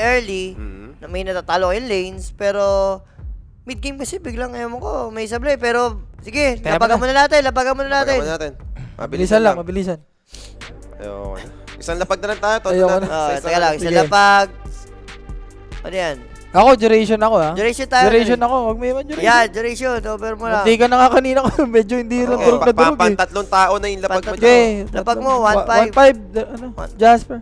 early, na may natatalo kayong lanes, pero mid-game kasi biglang ewan ko, may sablay. Pero sige, lapagan muna natin. Mabilisan lang, mabilisan. Ayoko na. Isang lapag na lang tayo. Teka lang, isang lapag. Ano yan? Ako, duration ako ha. Duration tayo. Duration ako, wag may iwan duration. Yeah, duration. Over mo lang. Hindi ka na nga kanina ko, medyo hindi lang durog na durog eh. Tatlong tao na yung lapag mo. Okay. Lapag mo, 1-5. 1-5, ano, Jasper.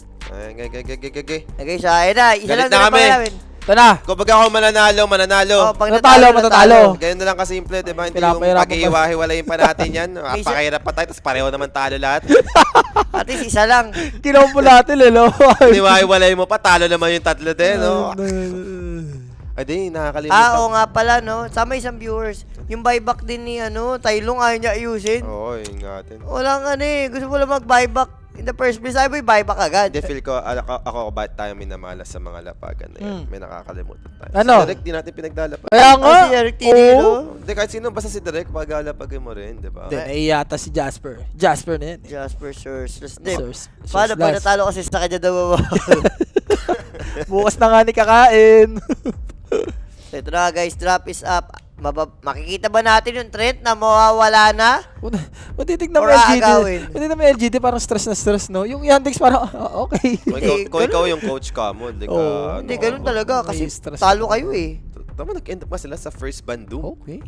Okay siya, ayun na. Isa lang na kami. namin. Ito na. Kumbaga ako mananalo. Oh, pag Matatalo. Ganyan na lang kasimple, di ba? Hindi yung pag-iwahiwalayin pa natin yan. Pakahirap pa tayo, tapos pareho naman talo lahat. At least isa lang. Kinaw mo natin eh, no? Iwahiwalayin mo pa, talo naman yung tatlo din, no? Ay, di, nakakalimutan. Oo nga pala, no? Sama isang viewers. Yung buyback din ni, Tailong, ayaw niya ayusin. Oo, ingatin. Walang gusto mo lang mag-buyback. In the first place, ay buyback agad. Hindi, feel ko, ako ba't tayo minamalas sa mga lapagan na yan? May nakakalimutan tayo. Ano? Si Derek, di natin pinaglalapag. Kaya nga. Si Eric Tinilo. Hindi, kahit sino, basta si Derek, paglalapagin mo rin, di ba? Hindi, yata si Jasper. Jasper na yan. Jasper Source. Paano Paano pag natalo kasi sa kanya daw? Bukas na nga ni kakain. Ito na guys, drop is up. Makikita ba natin yung trend na mawawala na? Matitignan mo Or LGD. aagawin? Matitignan mo LGD, parang stress na stress, no? Yung Yandex parang, okay. Kung ikaw yung coach ka mo, hindi ka... Hindi, ganun talaga. Kasi stress talo kayo eh. Tama, nag-end up pa sila sa first bandung. Okay.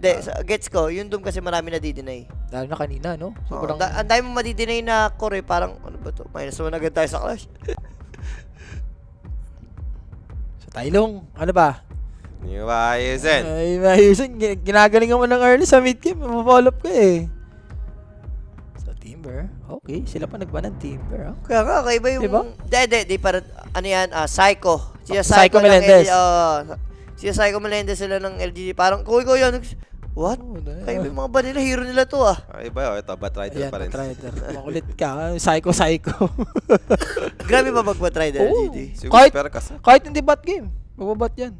Hindi, gets ko. Yung doom kasi marami na-deny. Lalo na kanina, no? Sobrang... Ang dami mo ma-deny na core, parang, ano ba to? -1 agad tayo sa clash. Sa Tailong, ano ba? Hindi ba ayusin? Ay, ayusin. Ginagalingan mo ng early sa mid-game. Mafollow up ka eh. So, Timber. Okay, sila pa nagba ng Timber. Kaya nga, kaiba yung... Diba? Di para, ano yan, Psycho. Siya Psycho Melendez. Siya Psycho Melendez sila ng LGD. Parang, ko yan. What? Kaiba yung mga ba nila, hero nila to ah. Ay ba, ito, Batrider Ayan, pa rin. Batrider. Makulit ka. Psycho. Grabe ba mag-Batrider LGD? Kahit hindi bot game. Magbabat yan.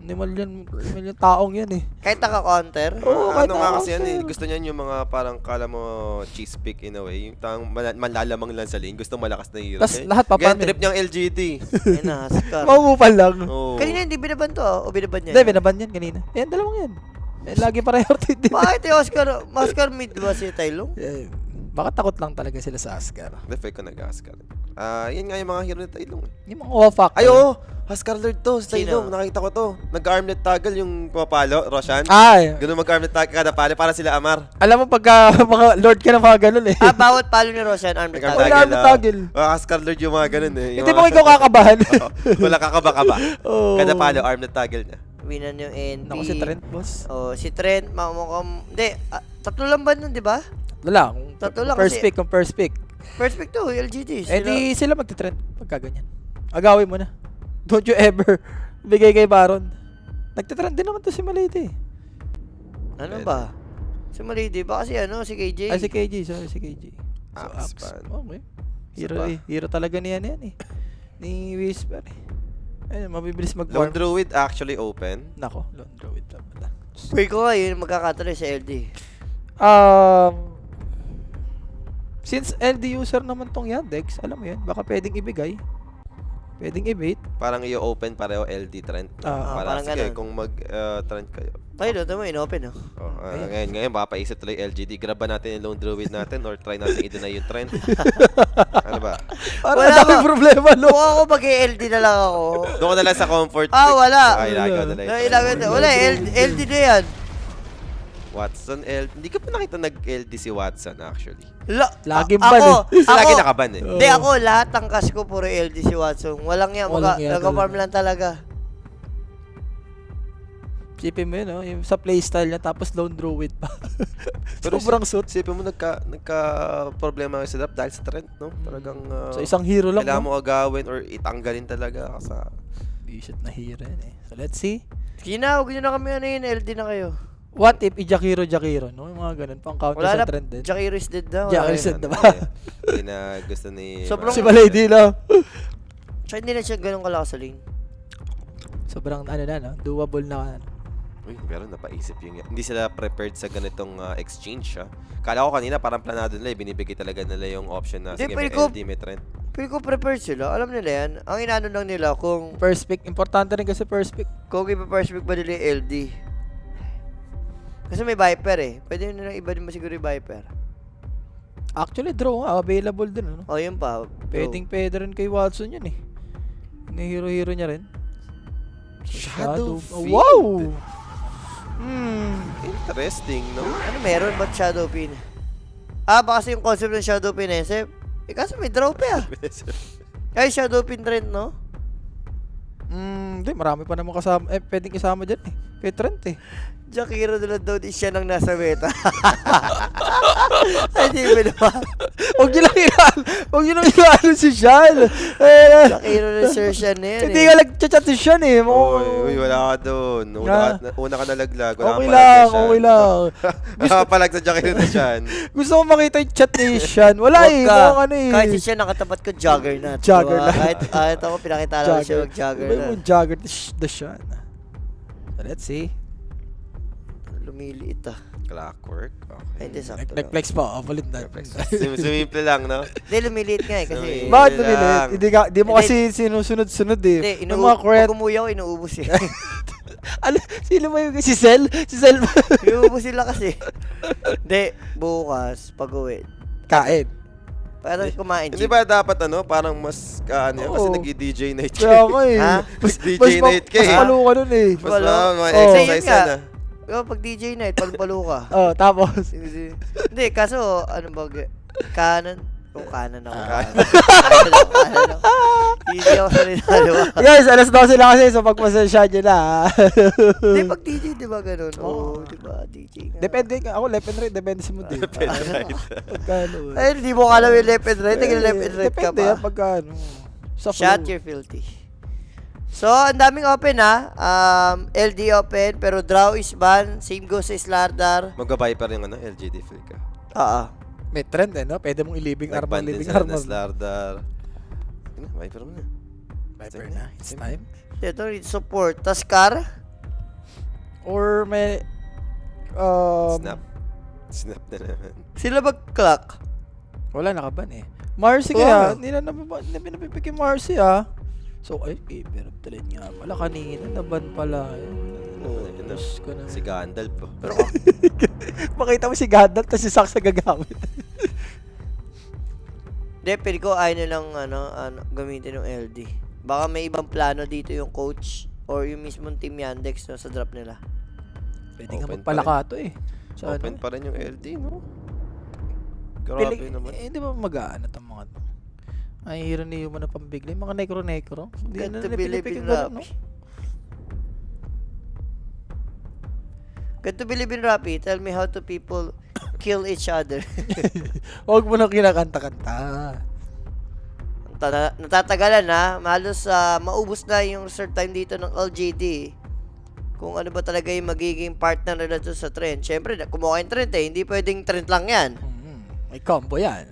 Hindi million taong yan eh. Kahit naka-counter? Oo, kahit nga kasi yan eh. Gusto niyan yung mga parang kala mo cheese pick in a way. Yung tang manlalamang lang sa lane. Gusto malakas na hero. Tapos lahat pa Ganyan trip niyang LGD. Ayun na, Haskar. Mamupal lang. Kanina hindi binaban to o binaban niya? Hindi, binaban yan kanina. Yan, dalawang yan. Lagi priority din. Bakit yung Oscar mid ba si Tailong? Baka takot lang talaga sila sa Ascar. Defect ko nag-Ascar. Yan nga yung mga hero ni Tailong eh. Yung mga off-factor. Ay oo! Huskar Lord to, sa Tailong. Nakita ko to. Nag-armlet toggle yung pumapalo, Roshan. Ay! Ganun mag-armlet toggle kada pali para sila Amar. Alam mo pagka mga lord ka na mga ganun eh. Bawat palo ni Roshan, armlet toggle. Wala armlet toggle. Huskar Lord yung mga ganun eh. Hindi mo ikaw kakabahan. Wala kakaba-kaba. Kada palo, armlet toggle niya. Winan yung NP. Naku si Trent, boss. Si Trent, mamukhang... Hindi, tatlo lang ba nun, di ba? Wala. Tatlo lang First kasi... pick, kung first pick. First pick to, LGD. Eh di sila magti-trend pagka ganyan. Agawin mo na. Don't you ever bigay kay Baron. Nagtitrend din naman to si Malady. Ano ba? Si Malady ba? Kasi si KJ. Ay, si KJ. Sorry, si KJ. So, Axe. Okay. Hero eh. Hero talaga niyan eh. Ni Whisper eh. Ayun, mabibilis mag-farm. Lone Druid actually open. Nako, Lone Druid lang pala. Pwede ko nga yun, magkakatuloy sa LD. Since LD user naman tong Yandex, alam mo yan, baka pwedeng ibigay. Pwedeng i-bait. Parang i-open pareho LD trend. Parang sige, ganun. kung mag-trend kayo. Tayo doon mo, in-open Ngayon, mapapaisip tuloy LGD. Grab ba natin yung Lone Druid natin or try natin i-deny yung trend? Ano ba? Parang ang daming problema, no? Kung ako mag-LD na lang ako. Doon ko na lang sa comfort. Wala. Wala. LD na yan. Watson LD. Hindi ka pa nakita nag-LD si Watson actually. Laging ban eh. Lagi nakaban eh. Hindi ako, lahat ng cash ko puro LD si Watson. Walang yan. Nag-farm lang talaga. Sipin mo yun, no? Yung sa playstyle niya, tapos Lone Druid pa. Pero sobrang suit. Sipin mo, nagka-problema sa setup dahil sa trend, no? Talagang, so, isang hero lang, kailangan no? mo agawin or itanggalin talaga sa... Bisit na hero yan eh. So, let's see. Kina, huwag nyo na kami LD na kayo. What if i-Jakiro, no? Yung mga ganun, pang counter sa trend din. Jakiro is dead na. Jakiro is dead na ba? Hindi na gusto ni... Sobrang... Si Malady lang. So, hindi na siya ganun kalakas sa lane. Sobrang no? Doable na Uy, pero napaisip yung... Hindi sila prepared sa ganitong exchange, ha? Kala ko kanina parang planado nila, binibigay talaga nila yung option na sige, may LD, may trend. Feel ko prepared sila. Alam nila yan. Ang inano lang nila kung First pick. Importante rin kasi first pick. ipa-first pick ba nila yung LD. Kasi may Viper eh. Pwede nila iba din ba siguro yung Viper? Actually, draw nga. Available din, ano? O, yun pa. Pwede rin kay Watson yun, eh. Hero-hero niya rin. Shadow Oh, Fiend. wow! Interesting, no? Ano meron? Ba't Shadow Pin? Baka kasi yung concept ng Shadow Pin SF. Kaso may draw pa ah. Ay, Shadow Pin trend, no? Hindi, marami pa naman kasama. Pwedeng isama dyan, eh. Kay Trent, eh. Jakiro Dulad daw di siya nang nasa meta. Ay, di ba naman? Huwag nyo lang ilaalo si Sean. Jakiro na Sir siya na yan Hindi eh. ka nag-chat si Sean, eh. Uy, wala ka doon. Una ka nalaglag. Wala Okay kang lang, palag okay lang. Palag sa jacket na siyan. Gusto ko makita yung chat ni Sean. Wala, Huwag eh. ka. Mukhang ano, eh. Kahit si siya nakatapat ko, Juggernaut. Juggernaut. Diba? Kahit ako pinakita lang siya Iba mag-Juggernaut. yung Jugger the Sean. So, let's see. Lumiliit ah. Clockwork. Ay, Okay. hindi sakto lang. Nag-flex pa. Ulit na. Simple lang, no? Hindi, lumiliit nga eh kasi. Bakit Hindi lumili? lang. Hindi mo Hindi. kasi sinusunod-sunod, eh. Hindi, Yung mga cret. pag umuwi ako, inuubos eh. Ano? Sino ba yung si Cell? Si Cell ba? Inuubos sila kasi. Hindi, bukas, pag uwi. Kain. Para kumain. Hindi ba dapat parang mas kaano yan? Kasi Oo. nag-DJ night Kaya ka, eh. Ha? DJ night ka, Mas eh. palo ka nun, eh. Mas Wala. mga Oh. exercise Kasi yun yan, Pag DJ night, palpalo ka. Oh, tapos. Hindi, kaso, ano ba, kanan? Kung kanan ako. Kanan. Kanan ako. Hindi ako sa rinalawa. Guys, alas 12 lang kasi, so pagpasensya nyo na. Hindi, pag DJ, di ba ganun? Oo, di ba, DJ nga. Depende ka. Ako, left and right. Depende sa mood, eh. Pagkano, eh. Ay, hindi mo alam yung left and right. Naging left and right ka Depende yan, pa. pagkano. Sa Shot, you're filthy. So, ang daming open ha. LD open, pero draw is ban. Same goes sa Slardar. Magka-Viper yung LGD feel ka. Oo. May trend, eh, no? Pwede mong ilibing armor, Nag-ban din living sila armor. na Slardar. Viper mo na. Viper na. It's time. Ito, support. Taskar. Or may... Snap na naman. Sila mag-clock. Wala, nakaban, eh. Marcy kaya, hindi na napipig yung Marcy, ah. So, ay, Keeper of the Lane nga pala. Kanina, naban pala. Diyos ko na. Si Gandalf. Pero, Makita mo si Gandalf, tapos si Sax gagamit. hindi, pwede ko ayaw nilang gamitin yung LD. Baka may ibang plano dito yung coach or yung mismong team Yandex no, sa drop nila. Pwede nga Open magpalakato, eh. So, Open pa rin yung LD, no? Pili, Grabe naman. di ba mag-aano itong mga to? Ay, hero ni Human na pambigla. Yung mga necro-necro. Hindi Got na to pinipig believe in yung gano'n, no? Rappi. Got to believe in Rappi. Tell me how to people kill each other. Huwag mo nang kinakanta-kanta. Natatagalan na. Malos maubos na yung reserve time dito ng LGD. Kung ano ba talaga yung magiging partner nila doon sa trend. Siyempre, kumuha yung trend eh. Hindi pwedeng trend lang yan. May combo yan.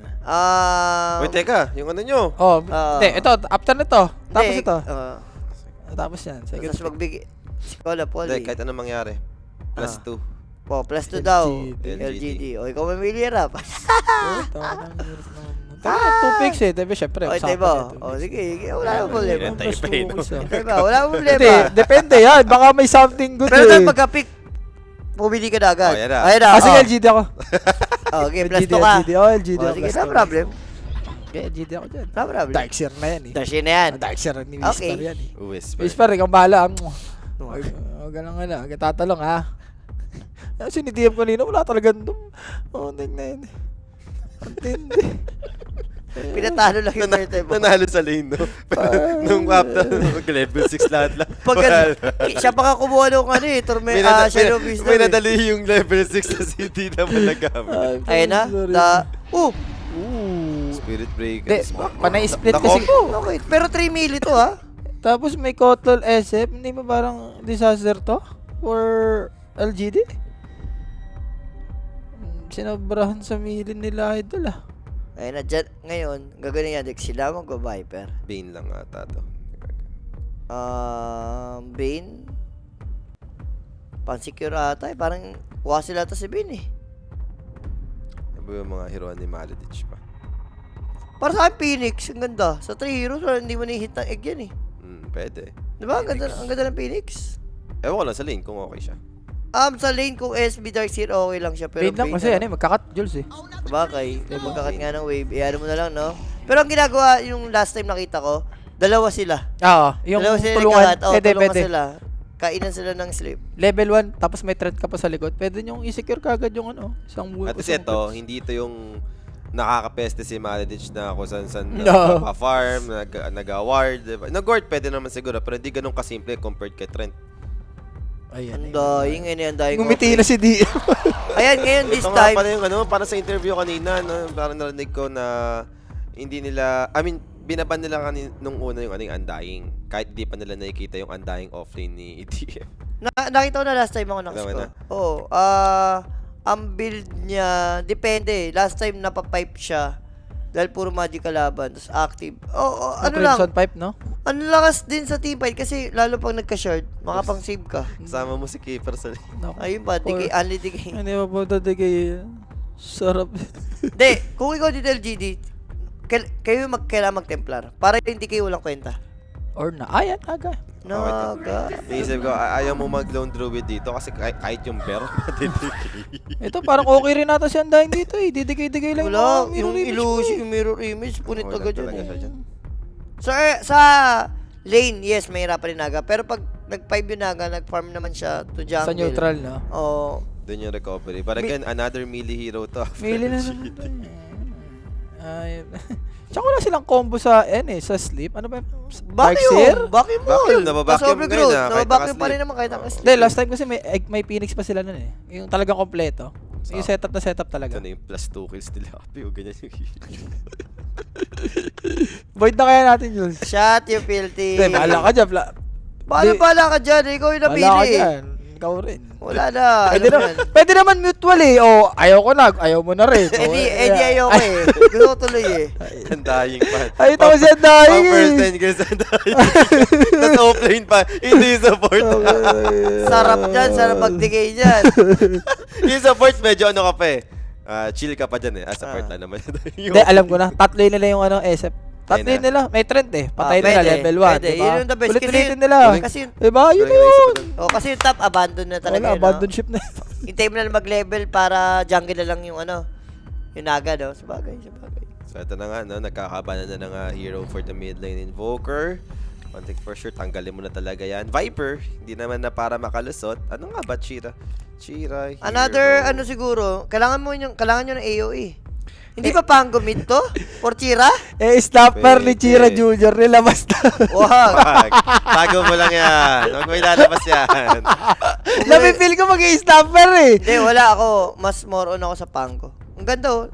Wait, teka. Yung ano nyo? Oh, hindi. Ito, after nito. Tapos Hindi, ito. tapos Tapos yan. Second tapos magbigay. Si Cola Poly. Hindi, kahit anong mangyari. Plus 2. Oh, plus 2 daw. LGD. LGD. O, ikaw mamili rap. Two picks eh. Diba, syempre. O, usapan diba? natin. O, sige. Wala akong problema. Yan, tayo pa, no? Diba? Wala akong problema. Hindi, depende yan. Baka may something good Pero eh. dapat magka-pick, pumili ka na agad. Oh, yan na. Ayan na. Kasi oh. LGD ako. Okay, plus LGD, 2 ka. LGD. Oh, LGD O, ako. sige, plus no two. problem. Okay, LGD ako dyan. No problem. Darkseer na yan eh. Dashin na yan. Darkseer ni Okay. Whisper yan eh. Whisper. Whisper, ikaw bahala. Huwag ka lang nga. Huwag ka tatalong ha. Sinitiyam kanina, wala talaga doon. Oh, tingnan. Ang tindi. Pinatalo lang yung third time mo. Nanalo sa lane, no? Nung after, level 6 lahat lang. Pag siya pa ka kumuha nung Shadow Beast. May nadali yung level 6 na hindi naman nagamit. Ayun na. Ooh. Spirit Hindi, Breakers. panay split Nako. kasi. Okay, pero 3 mili to ha. Tapos may Kotlol SF, hindi ba parang disaster to? For LGD? Sinabrahan sa milin nila idol ah. Ayun na, dyan, ngayon, gagawin yan, sila mag-Viper. Bane lang ata to. Bane. Pansecure ata eh. Parang kuha sila ata si Bane eh. Ano yung mga hero ni Maledich pa? Para sa akin, Phoenix, ang ganda. Sa 3 heroes, wala, hindi mo na-hit ng egg yan eh. Pwede. Diba? Ang ganda ng Phoenix. Ewan ko lang sa lane kung okay siya. Sa lane, kung SB Darkseer, okay lang siya. Pero Pain lang kasi magkakat Jules eh. Sabagay, magkakat nga ng wave. Iyan mo na lang, no? Pero ang ginagawa, yung last time nakita ko, dalawa sila. Oo, yung Dalawa sila tulungan. nagkakat. Pwede, Tulungan pwede. sila. Kainan sila ng sleep. Level 1, tapos may threat ka pa sa likod. Pwede nyong i-secure kagad yung isang At least ito, hindi ito yung nakakapeste si Maledich na kung saan No. farm, nag-award, diba? Nag-guard pwede naman siguro, pero hindi ganun kasimple compared kay Trent. Ayan. Ang daing, ang daing. Ngumiti na si DM. Ayan, ngayon, this Ito nga time. pala yung para sa interview kanina, no, parang narinig ko na hindi nila, binaban nila nung una yung Undying. Kahit hindi pa nila nakikita yung Undying offlane ni EDF. Nakita ko na last time ako Tama nakascore. na? Oo. Ang build niya, depende. Last time napapipe siya. Dahil puro magic kalaban. Tapos active. Ano lang. Crimson Pipe, no? Ano lakas din sa teamfight kasi lalo pag nagka-shard, makapang-save ka. Kasama mo si Keeper sa Naku. Ayun pa, decay, only decay. Hindi pa po dadigay. Sarap. Hindi, kung ikaw dito LGD, kayo kailangan mag-templar. Para hindi kayo walang kwenta. Or na. Ayan, aga. Naga. Naisip ko, ayaw mo mag-lone druid dito kasi kahit yung bear, matitigay. Ito, parang okay rin nata si Undying dito eh. Didigay-digay lang Wala, mirror yung image illusion, ko. yung mirror image, punit Okay agad lang yun. talaga siya dyan. Sa lane, yes, may hirapan rin Naga. Pero pag nag-5 yung Naga, nag-farm naman siya to jungle. Sa neutral, no? Oo. Doon yung recovery. But again, another melee hero to. Mili na naman to eh. Ayun. Tsaka wala silang combo sa sa sleep. Ano ba? Vacuum! Vacuum mo! Vacuum, nababacuum ngayon, kahit Nababacuum pa naka-sleep. rin naman kahit naka-sleep. Hindi, last time kasi may Phoenix pa sila nun eh. Yung talagang kompleto. Yung Sa- setup talaga. Ito na yung plus 2 kills nila. Happy o ganyan yung Void na kaya natin yun. Shot, you filthy. Hindi, bahala ka dyan. Bahala ka dyan. Ikaw yung Bahala ka napili. dyan. Ikaw rin. Wala na. Pwede, Alam mo naman, yan. pwede naman mutual eh. O, ayaw ko na. Ayaw mo na rin. O, Edi ayoko eh. Gusto ko tuloy eh. Undying pa. Ay, ito si Undying Pang first eh. 10 kills Undying. Tapos offlane pa. Hindi support. Sarap dyan. Sarap magdigay dyan. Yung support medyo ano ka pa eh. Chill ka pa dyan eh. Support lang naman. Hindi, alam ko na. Tatlo yun nila yung SF. Tatlo Ayun yun nila. May trend eh. Patay Ah, nila pwede, level 1. pwede. Diba? Yun yung the best. Ulit-ulitin Kasi- nila. Kasi yung, Diba? Yun Yung naisip ko yun. kasi yung top abandon na talaga Wala, yun. abandon ship na. Hintay mo na lang mag-level para jungle na lang yung yung Naga, no? Sabagay. So ito na nga, no? Nagkakabanan na ng hero for the mid lane Invoker. One thing for sure, tanggalin mo na talaga yan. Viper, hindi naman na para makalusot. Ano nga ba, Chira? Chira, hero. Another, siguro, kailangan nyo ng AOE. Hindi ba Pango mid to? For Chira? Snapper ni Pwede. Chira Jr. Nilabas na. Wag. Wag. Tago mo lang yan. Huwag mo ilalabas yan. Napipil ko mag-snapper eh. Hindi, wala ako. Mas more on ako sa Pango. Ang ganda oh.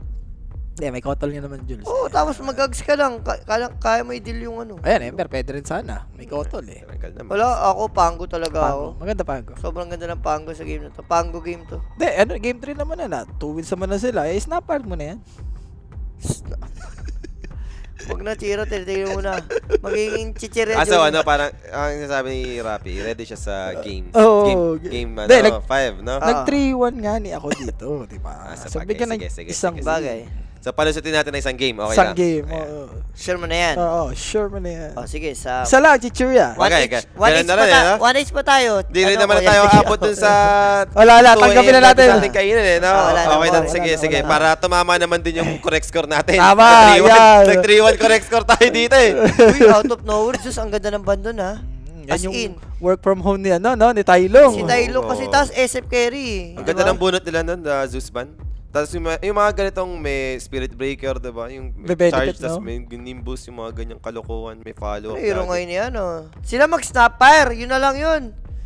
Hindi, may kotol nga naman, Jules. Oo, tapos mag-ags ka lang. Kaya mo i-deal yung Ayan, Ember, pwede rin sana. May kotol eh. Tanggal naman. Wala, ako Pango talaga Pango. ako. Maganda Pango. Sobrang ganda ng Pango sa game na to. Pango game to. Hindi, game 3 naman na. 2 wins naman na sila. Snapper mo na yan. Huwag na, Chiro. Tinitingin mo na. Magiging chichirya. So parang, ang sinasabi ni Rapi, ready siya sa game. Oo. Game Hindi, 5, no? Ah. Nag 3-1 nga ni ako dito, di ba? Sa So, bagay. bigyan ng Sige, isang Bagay. So, palusutin natin na isang game. Okay isang lang. game. Ayan. Oo, Sure mo na yan. sure mo na yan. Oh, sige, sa... Isa lang, Chichuria. Wag. Okay, okay. Ganun na rin, no? 1H pa tayo. Hindi rin Ano, naman kuya? tayo abot dun sa... Wala, 2 tanggapin AM na natin. natin kainin eh, no? Wala na, Okay, wala sige, na, sige. wala na. Para tumama naman din yung correct score natin. Tama, Nag-3-1 yan. Nag-3-1 correct score tayo dito eh. Uy, out of nowhere. Diyos, ang ganda ng bandon, ha? Yan As yung in. work from home ni ni Tailong. Si Tylo kasi taas SF carry. Ang di ganda ba? ng bunot nila nun, Zeus Ban. Tapos yung mga ganitong may Spirit Breaker, diba? Yung May benefit, charge, tapos no? may Nimbus, yung mga ganyang kalokohan, may follow-up. Hero lagi. ngayon yan, oh. Sila mag-snapfire. Yun na lang yun.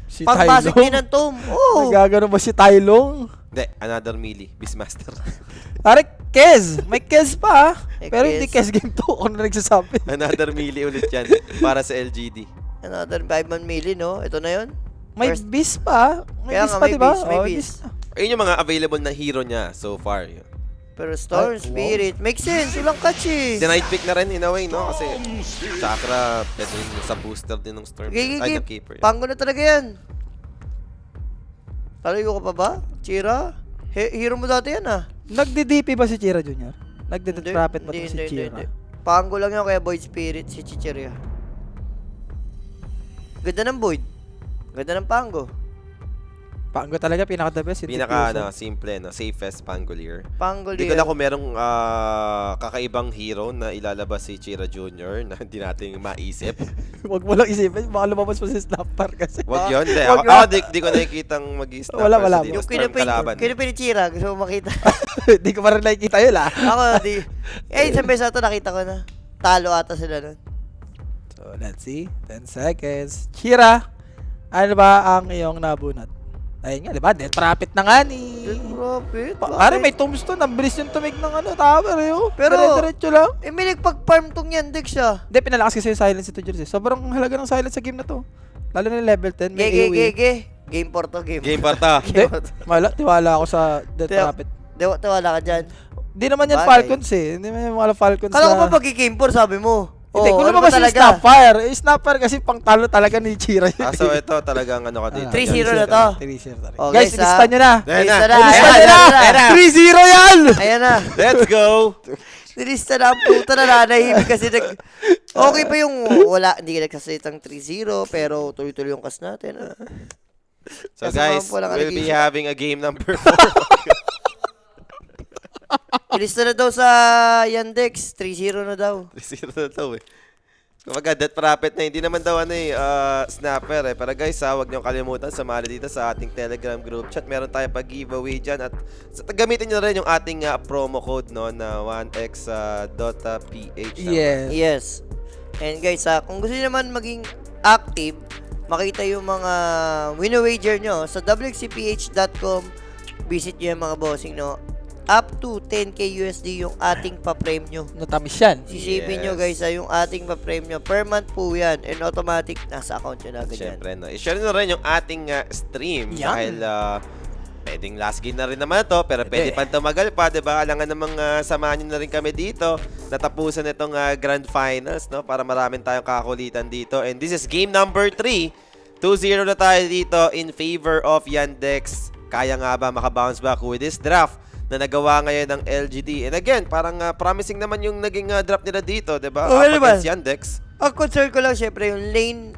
Si Pagpasok Tailong. din ng tomb. Oh. Nagagano ba si Tailong? Hindi, another melee, Beastmaster. Pare, Kez. May Kez pa. May Pero Kez. hindi Kez game 2. Ako na nagsasabi. Another melee ulit yan para sa LGD. Another 5-man melee, no? Ito na yun. May First- Beast pa. May Kaya Beast nga, pa, may di ba? Beast, may Oh, Beast. Ayun yung mga available na hero niya so far. Yun. Pero Storm Ay, wow. Spirit. Makes sense. Walang catch eh. Denied pick na rin in a way, no? Kasi Chakra, pwede rin sa booster din ng Storm. Ay, ng Gigigip. Keeper. Pango na talaga yan. Talayo ka pa ba? Chira? Hero mo dati yan, ah. Nagdi-DP ba si Chira Jr.? Nagdi-profit ba Hindi, to si hindi, Chira? hindi. Pango lang yun, kaya Void Spirit si Chicheria. Ganda ng Void. Ganda ng Pango. Pango talaga, pinaka-the best. Yung Pinaka, diffuser. simple, safest Pangolier. Pangolier. Hindi ko lang kung merong kakaibang hero na ilalabas si Chira Jr. na hindi natin maisip. Huwag mo lang isipin, baka lumabas pa si Snapper kasi. Wag yun, hindi. Wag Ako, di ko nakikitang mag-snap. Wala. Yung kinupin ni Chira, gusto mo makita. Di ko pa rin nakikita yun Ako, di. Isang beses na ito, nakita ko na. Talo ata sila nun. So, let's see. 10 seconds. Chira, ano ba ang iyong nabunot? Ayun nga, di ba? Death Prophet na nga ni... Profit. Pare, may tombstone. Ang bilis yung tumig ng tower eh. Oh. Pero- Dire-diretso lang. may nagpag-farm tong Yandex siya. Hindi, pinalakas kasi yung silence ito, Jersey. Sobrang halaga ng silence sa game na to. Lalo na level 10, may Ge. AoE. Game for to, game. Game parta. Hindi, tiwala ako sa Death Tiwa- Prophet. Wala ka dyan. Hindi naman yan Bagay. Falcons eh. Hindi naman yung mga Falcons Kala ko na... ba pag-game for, sabi mo? Hindi, kung ano lumabas ba yung talaga? Snapfire. Snapfire kasi pang talo talaga ni Chira yun. So ito talagang ano ka dito. 3-0 na to. 3-0 na rin. Oh, Guys, guys, ilista nyo na. Ayan na. Ilista na. Ilista Ayan nyo na. na. 3-0 yan! Ayan na. Let's go! Nilista na ang puta na nanahimik kasi okay pa yung wala, hindi ka nagsasalitang 3-0 pero tuloy-tuloy yung kas natin. So Kasama guys, po lang we'll be allegation. having a game number 4. Nilista na daw sa Yandex, 3-0 na daw. 3-0 na daw eh. Kumbaga, Death Prophet na hindi naman daw snapper eh. Pero guys, huwag niyong kalimutan, sumali dito sa ating Telegram group chat. Meron tayo pag-giveaway dyan at gamitin niyo rin yung ating promo code no na 1x.ph. Yes. Yes. And guys, kung gusto niyo naman maging active, makita yung mga win-wager nyo sa wxcph.com. Visit nyo yung mga bossing, no? Up to 10k USD yung ating pa-frame nyo. Natamis yan. Sisipin nyo guys, yung ating pa-frame nyo. Per month po yan. And automatic, nasa account nyo na agad yan. Siyempre, no. I-share nyo rin yung ating stream. Yan. Dahil pwedeng last game na rin naman to pero pwede pa tumagal pa, diba? Alangan namang samahan nyo na rin kami dito. Natapusan itong Grand Finals, no? Para maraming tayong kakulitan dito. And this is game number 3. 2-0 na tayo dito in favor of Yandex. Kaya nga ba makabounce back with this draft na nagawa ngayon ng LGD? And again, parang promising naman yung naging drop nila dito, diba? Oh, Up diba? against Yandex. Ang concern ko lang syempre yung lane.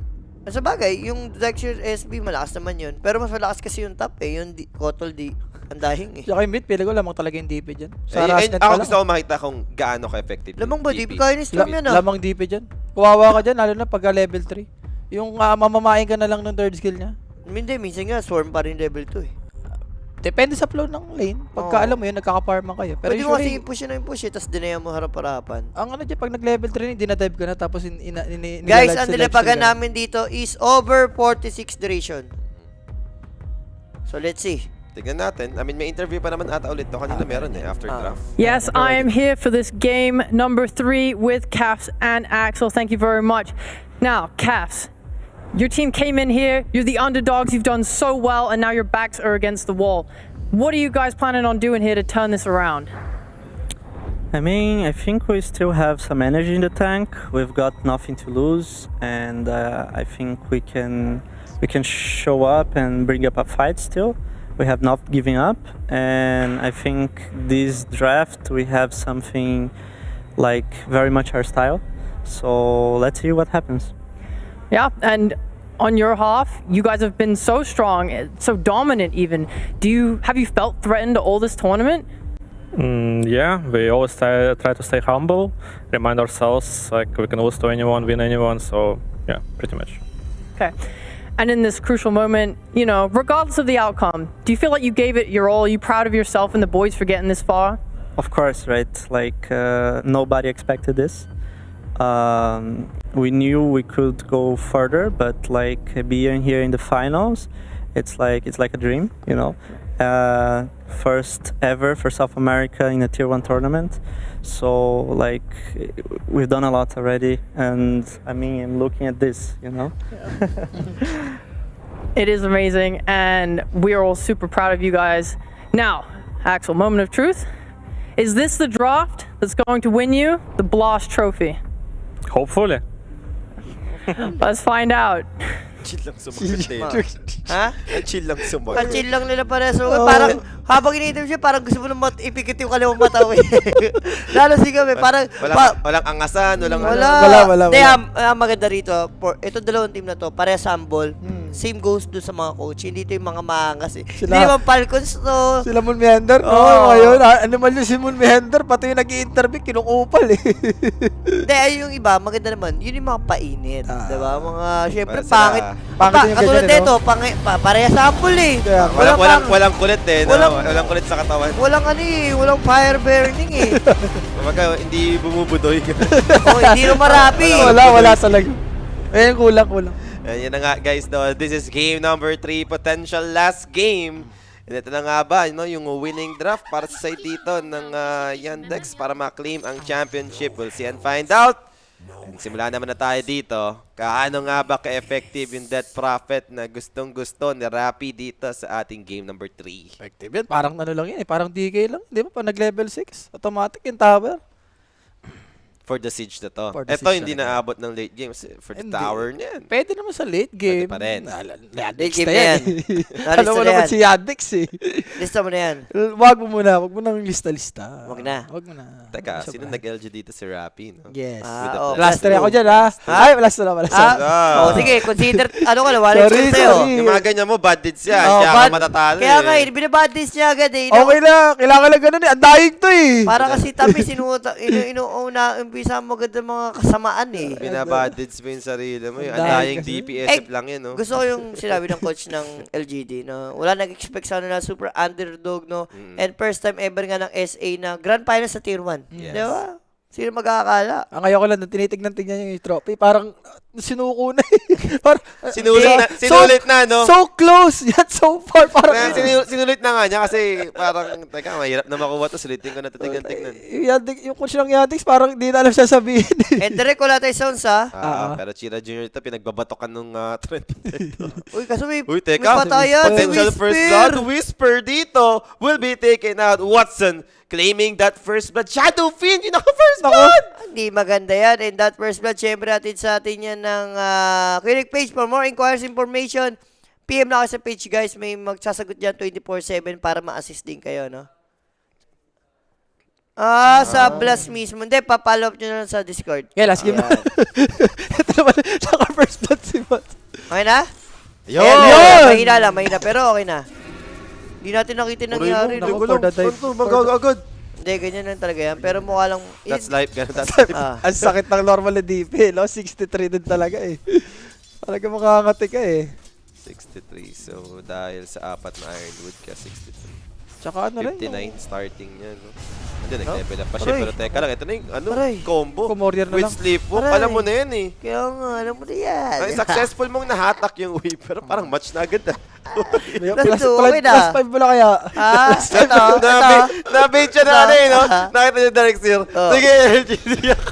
Sa bagay, yung Dexter SB malakas naman yun. Pero mas malakas kasi yung top eh. Yung Kotol di andahing eh. Saka yung mid, pili ko lamang talaga yung DP dyan. Sa And Rashnet ako pa gusto lang. ko makita kung gaano ka-effective Lamang ba, di DP. kaya ni Storm yan ah. Lamang DP dyan. Kuwawa ka dyan, lalo na pagka level 3. Yung mamamain ka na lang ng third skill niya. Hindi, minsan nga, Storm pa rin level 2 eh. Depende sa flow ng lane. Pagka Oo. alam mo yun, nagkaka-farman kayo. Pero Pwede mo kasi usually, i-push yun na i-push eh, tapos dinaya mo harap-harapan. ang ano dyan, pag nag-level 3, dinadive ka na, tapos Guys, ang nilapagan namin dito is over 46 duration. So, let's see. Tignan natin. I mean, may interview pa naman ata ulit to. Kanina meron eh, after draft. Yes, I am here for this game number 3 with Cafs and Axel. Thank you very much. Now, Cafs, your team came in here. You're the underdogs. You've done so well, and now your backs are against the wall. What are you guys planning on doing here to turn this around? I mean, I think we still have some energy in the tank. We've got nothing to lose, and I think we can show up and bring up a fight still. We have not given up, and I think this draft we have something like very much our style. So let's see what happens. Yeah, and on your half, you guys have been so strong, so dominant even. Have you felt threatened all this tournament? Yeah, we always try to stay humble, remind ourselves like we can lose to anyone, win anyone. So yeah, pretty much. Okay. And in this crucial moment, you know, regardless of the outcome, do you feel like you gave it your all? Are you proud of yourself and the boys for getting this far? Of course, right? Like nobody expected this. We knew we could go further, but like being here in the finals, it's like a dream, you know. First ever for South America in a Tier 1 tournament. So like we've done a lot already, and I mean, I'm looking at this, you know. It is amazing, and we are all super proud of you guys. Now, Axel, moment of truth. Is this the draft that's going to win you the Blast Trophy? Hopefully. Let's find out. Chill lang sumagot na yun. Ha? Ang chill lang Ang sumagot. chill lang nila pare. So, parang habang iniitim siya, parang gusto mo na ipikit yung kaliwang mata mo. Lalo si kami, parang... Walang angasan, walang Wala. Hindi, maganda rito. Ito dalawang team na to, parehas sample. Same goes doon sa mga coach. Hindi ito yung mga maangas eh. Sila- Hindi naman Falcons to. Sila Moon Meander, no? Oo. Ngayon, animal yung si Moon Meander, pati yung nag-i-interview, kinukupal eh. Hindi, ay yung iba, maganda naman. Yun yung mga painit. Diba? Mga, syempre, Para sila- pangit. pangit yung Katulad ganyan, nito, parehas sample eh. Kaya, Walang kulit eh. no? Walang- Walang kulit sa katawan. Walang ano eh, walang fire burning eh. Kumbaga, hindi bumubudoy. Hindi lumarapi. wala talaga. Ayun, kulang. Yan na nga guys, no? This is game number 3, potential last game. And ito na nga ba, no? Yung winning draft para sa side dito ng Yandex para ma-claim ang championship. We'll see and find out. And simula naman na tayo dito. Kaano nga ba ka-effective yung Death Prophet na gustong-gusto ni Rappi dito sa ating game number 3? Effective yan. Parang ano lang yan eh. Parang DK lang. Di ba? Pa nag-level 6. Automatic yung tower. For the siege na to. For the Ito siege hindi talaga. naabot ng late games. For the Hindi. tower niyan. Pwede naman sa late game. pa rin. Late game na yan. Alam mo Nalista na naman yan. si Yandex eh. Lista mo na yan. Wag mo muna. Wag mo nang lista-lista. Wag na. Wag mo na. Teka, Sobra. sino nag-LG dito si Rappi? No? Yes. With the Oh, plus Blaster plus ako two. dyan ha. Ay, blaster na. Ah. Sige, consider, ano ka na, wala Sorry, yung sa'yo. sorry. Yung mga ganyan mo, bad deeds yan. Oh, Kaya bad- ka matatalo Kaya nga, eh. binabad this niya agad eh. Okay na. Kailangan lang ganun eh. Ang daing to eh. Para kasi tamis, inuuna, umpisa mo agad ng mga kasamaan eh. Binabad deeds mo yung sarili mo. Yung Ang andayang dami kasi. DPSF lang yun, no? Gusto ko yung sinabi ng coach ng LGD na wala nag-expect sana na super underdog, no? And first time ever nga ng SA na grand final sa tier 1. Yes. Di ba? Sino magkakala? Ang ayaw ko lang, nung tinitignan yung trophy, parang sinuko na eh. Parang, Sinulit na, no? So close, yet so far. Parang, Sinulit na nga niya kasi parang, teka, mahirap na makuha to. Sulitin ko na tignan. yung coach ng Yandex, parang hindi na alam siya sabihin. And direct wala tayo sounds ha. Pero Chira Jr. ito, pinagbabatokan nung trend dito. Uy, kaso may Teka, patayan. potential first blood whisper dito will be taken out. Watson claiming that first blood. Shadow Fiend, yung naka-first blood! Hindi maganda yan. And that first blood, syempre atin sa atin yan ng clinic page. For more inquiries information, PM na kayo sa page guys. May magsasagot dyan 24/7 para ma-assist din kayo, no? Sa Blast mismo. Hindi, pa-follow up nyo na lang sa Discord. Okay, last game na. Ito naman, naka-first blood si Bot. Okay na? Yun! Ayan, mahina. Pero okay na. Hindi natin nakita yung nangyari. Naku, no? for the dive. Magagagad. Hindi, ganyan lang talaga yan. Pero mukha lang... That's life, ganun. That's life. Ang sakit ng normal na DP, no? 63 din talaga eh. Talaga makakati ka eh. 63. So, dahil sa 4 na Ironwood ka, 63. Tsaka ano rin, 59 starting niya, no? Hindi, nag-level up pa siya. Aray. Pero teka lang, ito na yung Aray. combo. Kumorier na With lang. sleepwalk. Aray. Alam mo na yan eh. Kaya nga, alam mo na yan. Ay, successful mong nahatak yung wave, pero parang match na agad. Okay na. Plus 5 mo na kaya. Ito. Na-bait siya na ano eh, no? Nakita niyo direct zero. Oh. Sige, LGD ako.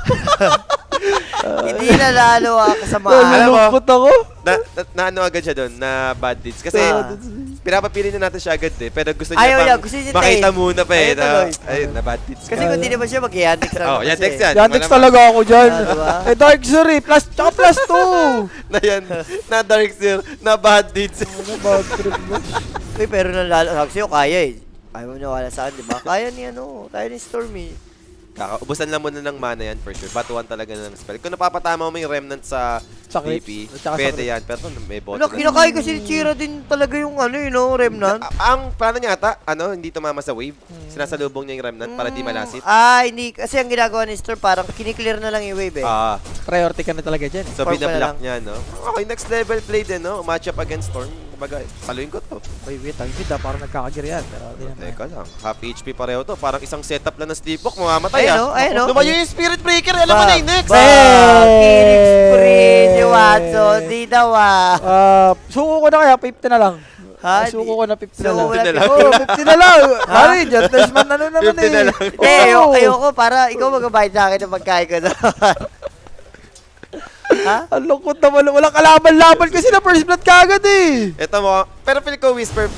Hindi na lalo kasama. Alam mo, Nalulungkot ako. na ano agad siya doon, na bad deeds. Kasi, pinapapili na natin siya agad eh. Pero gusto niya Ayaw niya, pang gusto niya makita tayo. muna pa eh. Ayaw tuloy. Ayun, na bad deeds. Kasi kung di naman siya mag-yandex lang. Oh, Yandex yan. Yandex Malamang. talaga ako dyan. diba? Eh, Dark Zero eh. Tsaka plus 2. Na yan, na dark zero, na bad deeds. Bad trip mo. Uy, pero nalalo. Sabi sa'yo, kaya eh. Ayaw mo niya wala sa akin, di ba? Kaya ni kaya ni Stormy. Ubusan lang muna ng mana yan for sure. Batuan talaga ng spell. Kung napapatama mo yung remnant sa Sakit. DP, Tsaka pwede sakit. yan. Pero may bottom. Wala, kinakaya kasi ni Chira din talaga yung Remnant. Ang plano niya ata, hindi tumama sa wave. Sinasalubong niya yung remnant para di malasit. Hindi. Kasi ang ginagawa ni Storm, parang kiniklear na lang yung wave eh. Priority ka na talaga dyan eh. So Form ka na binablock lang. niya, no? Okay, next level play din, no? Match up against Storm. Kumbaga, saluin ko to. Uy, wait. Ang ganda. Parang nagkakagiri yan. Pero di naman. Teka lang, half HP pareho to. Parang isang setup lang ng sleepwalk, mamamatay Ayun, no? Lumayo yung Spirit Breaker, alam mo na yung next! Kinig spree ni Watson. Di daw Suko ko na kaya. 50 na lang. Ha? Suko ko na 50 na Suko lang. mo na 50 na lang. Oo, 50 na lang. Mari, Jantas man ano naman 50 na eh. lang. Hindi, ayoko para ikaw magbabayad sa akin ng pagkain ko na. Ha? Ang lungkot naman. Walang kalaban-laban kasi na first blood kagad eh. Ito mo, pero feel ko Whisper,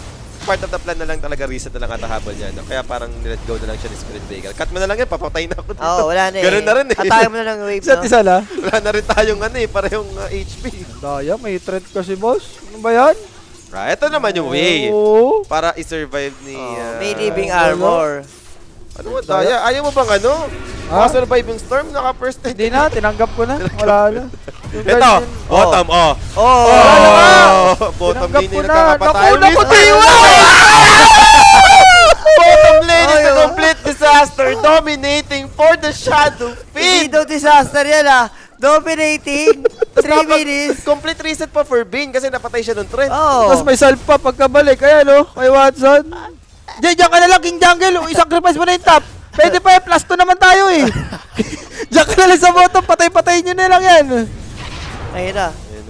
part of the plan na lang talaga reset na lang ata habol niya. No? Kaya parang nilet go na lang siya ni Spirit Breaker. Cut mo na lang yan, papatay na ako dito. Oo, wala na eh. Ganun na rin eh. Atakin mo na lang yung wave, Isa't no? isa na. Wala na rin tayong ano eh, parehong HP. Daya, may threat kasi boss. Ano ba yan? Ito naman yung way. Oo. Para i-survive ni... May living armor. Ano mo, Daya? Ayaw mo bang ano? Ha? Makasurvive yung storm? Naka-first night. Hindi na, tinanggap ko na. Wala na. Yung Ito, guardian- bottom, oh. Bottom Tinanggap lane ko yung na. nakakapatay. Naku, naku, Tiwa! Bottom lane is a Ay, oh. complete disaster, dominating for the Shadow Hindi Fiend. daw disaster yan ah. Dominating. 3 minutes. Complete reset pa for Bane kasi napatay siya nung trend. Oh. Tapos may salve pa pagkabalik. Kaya no, kay Watson. Diyan ka na lang, King Jungle. I-sacrifice mo na yung top. Pwede pa eh, plus 2 naman tayo eh. Diyan ka na lang sa bottom, patay-patay nyo na lang yan. Ayun na. Ayun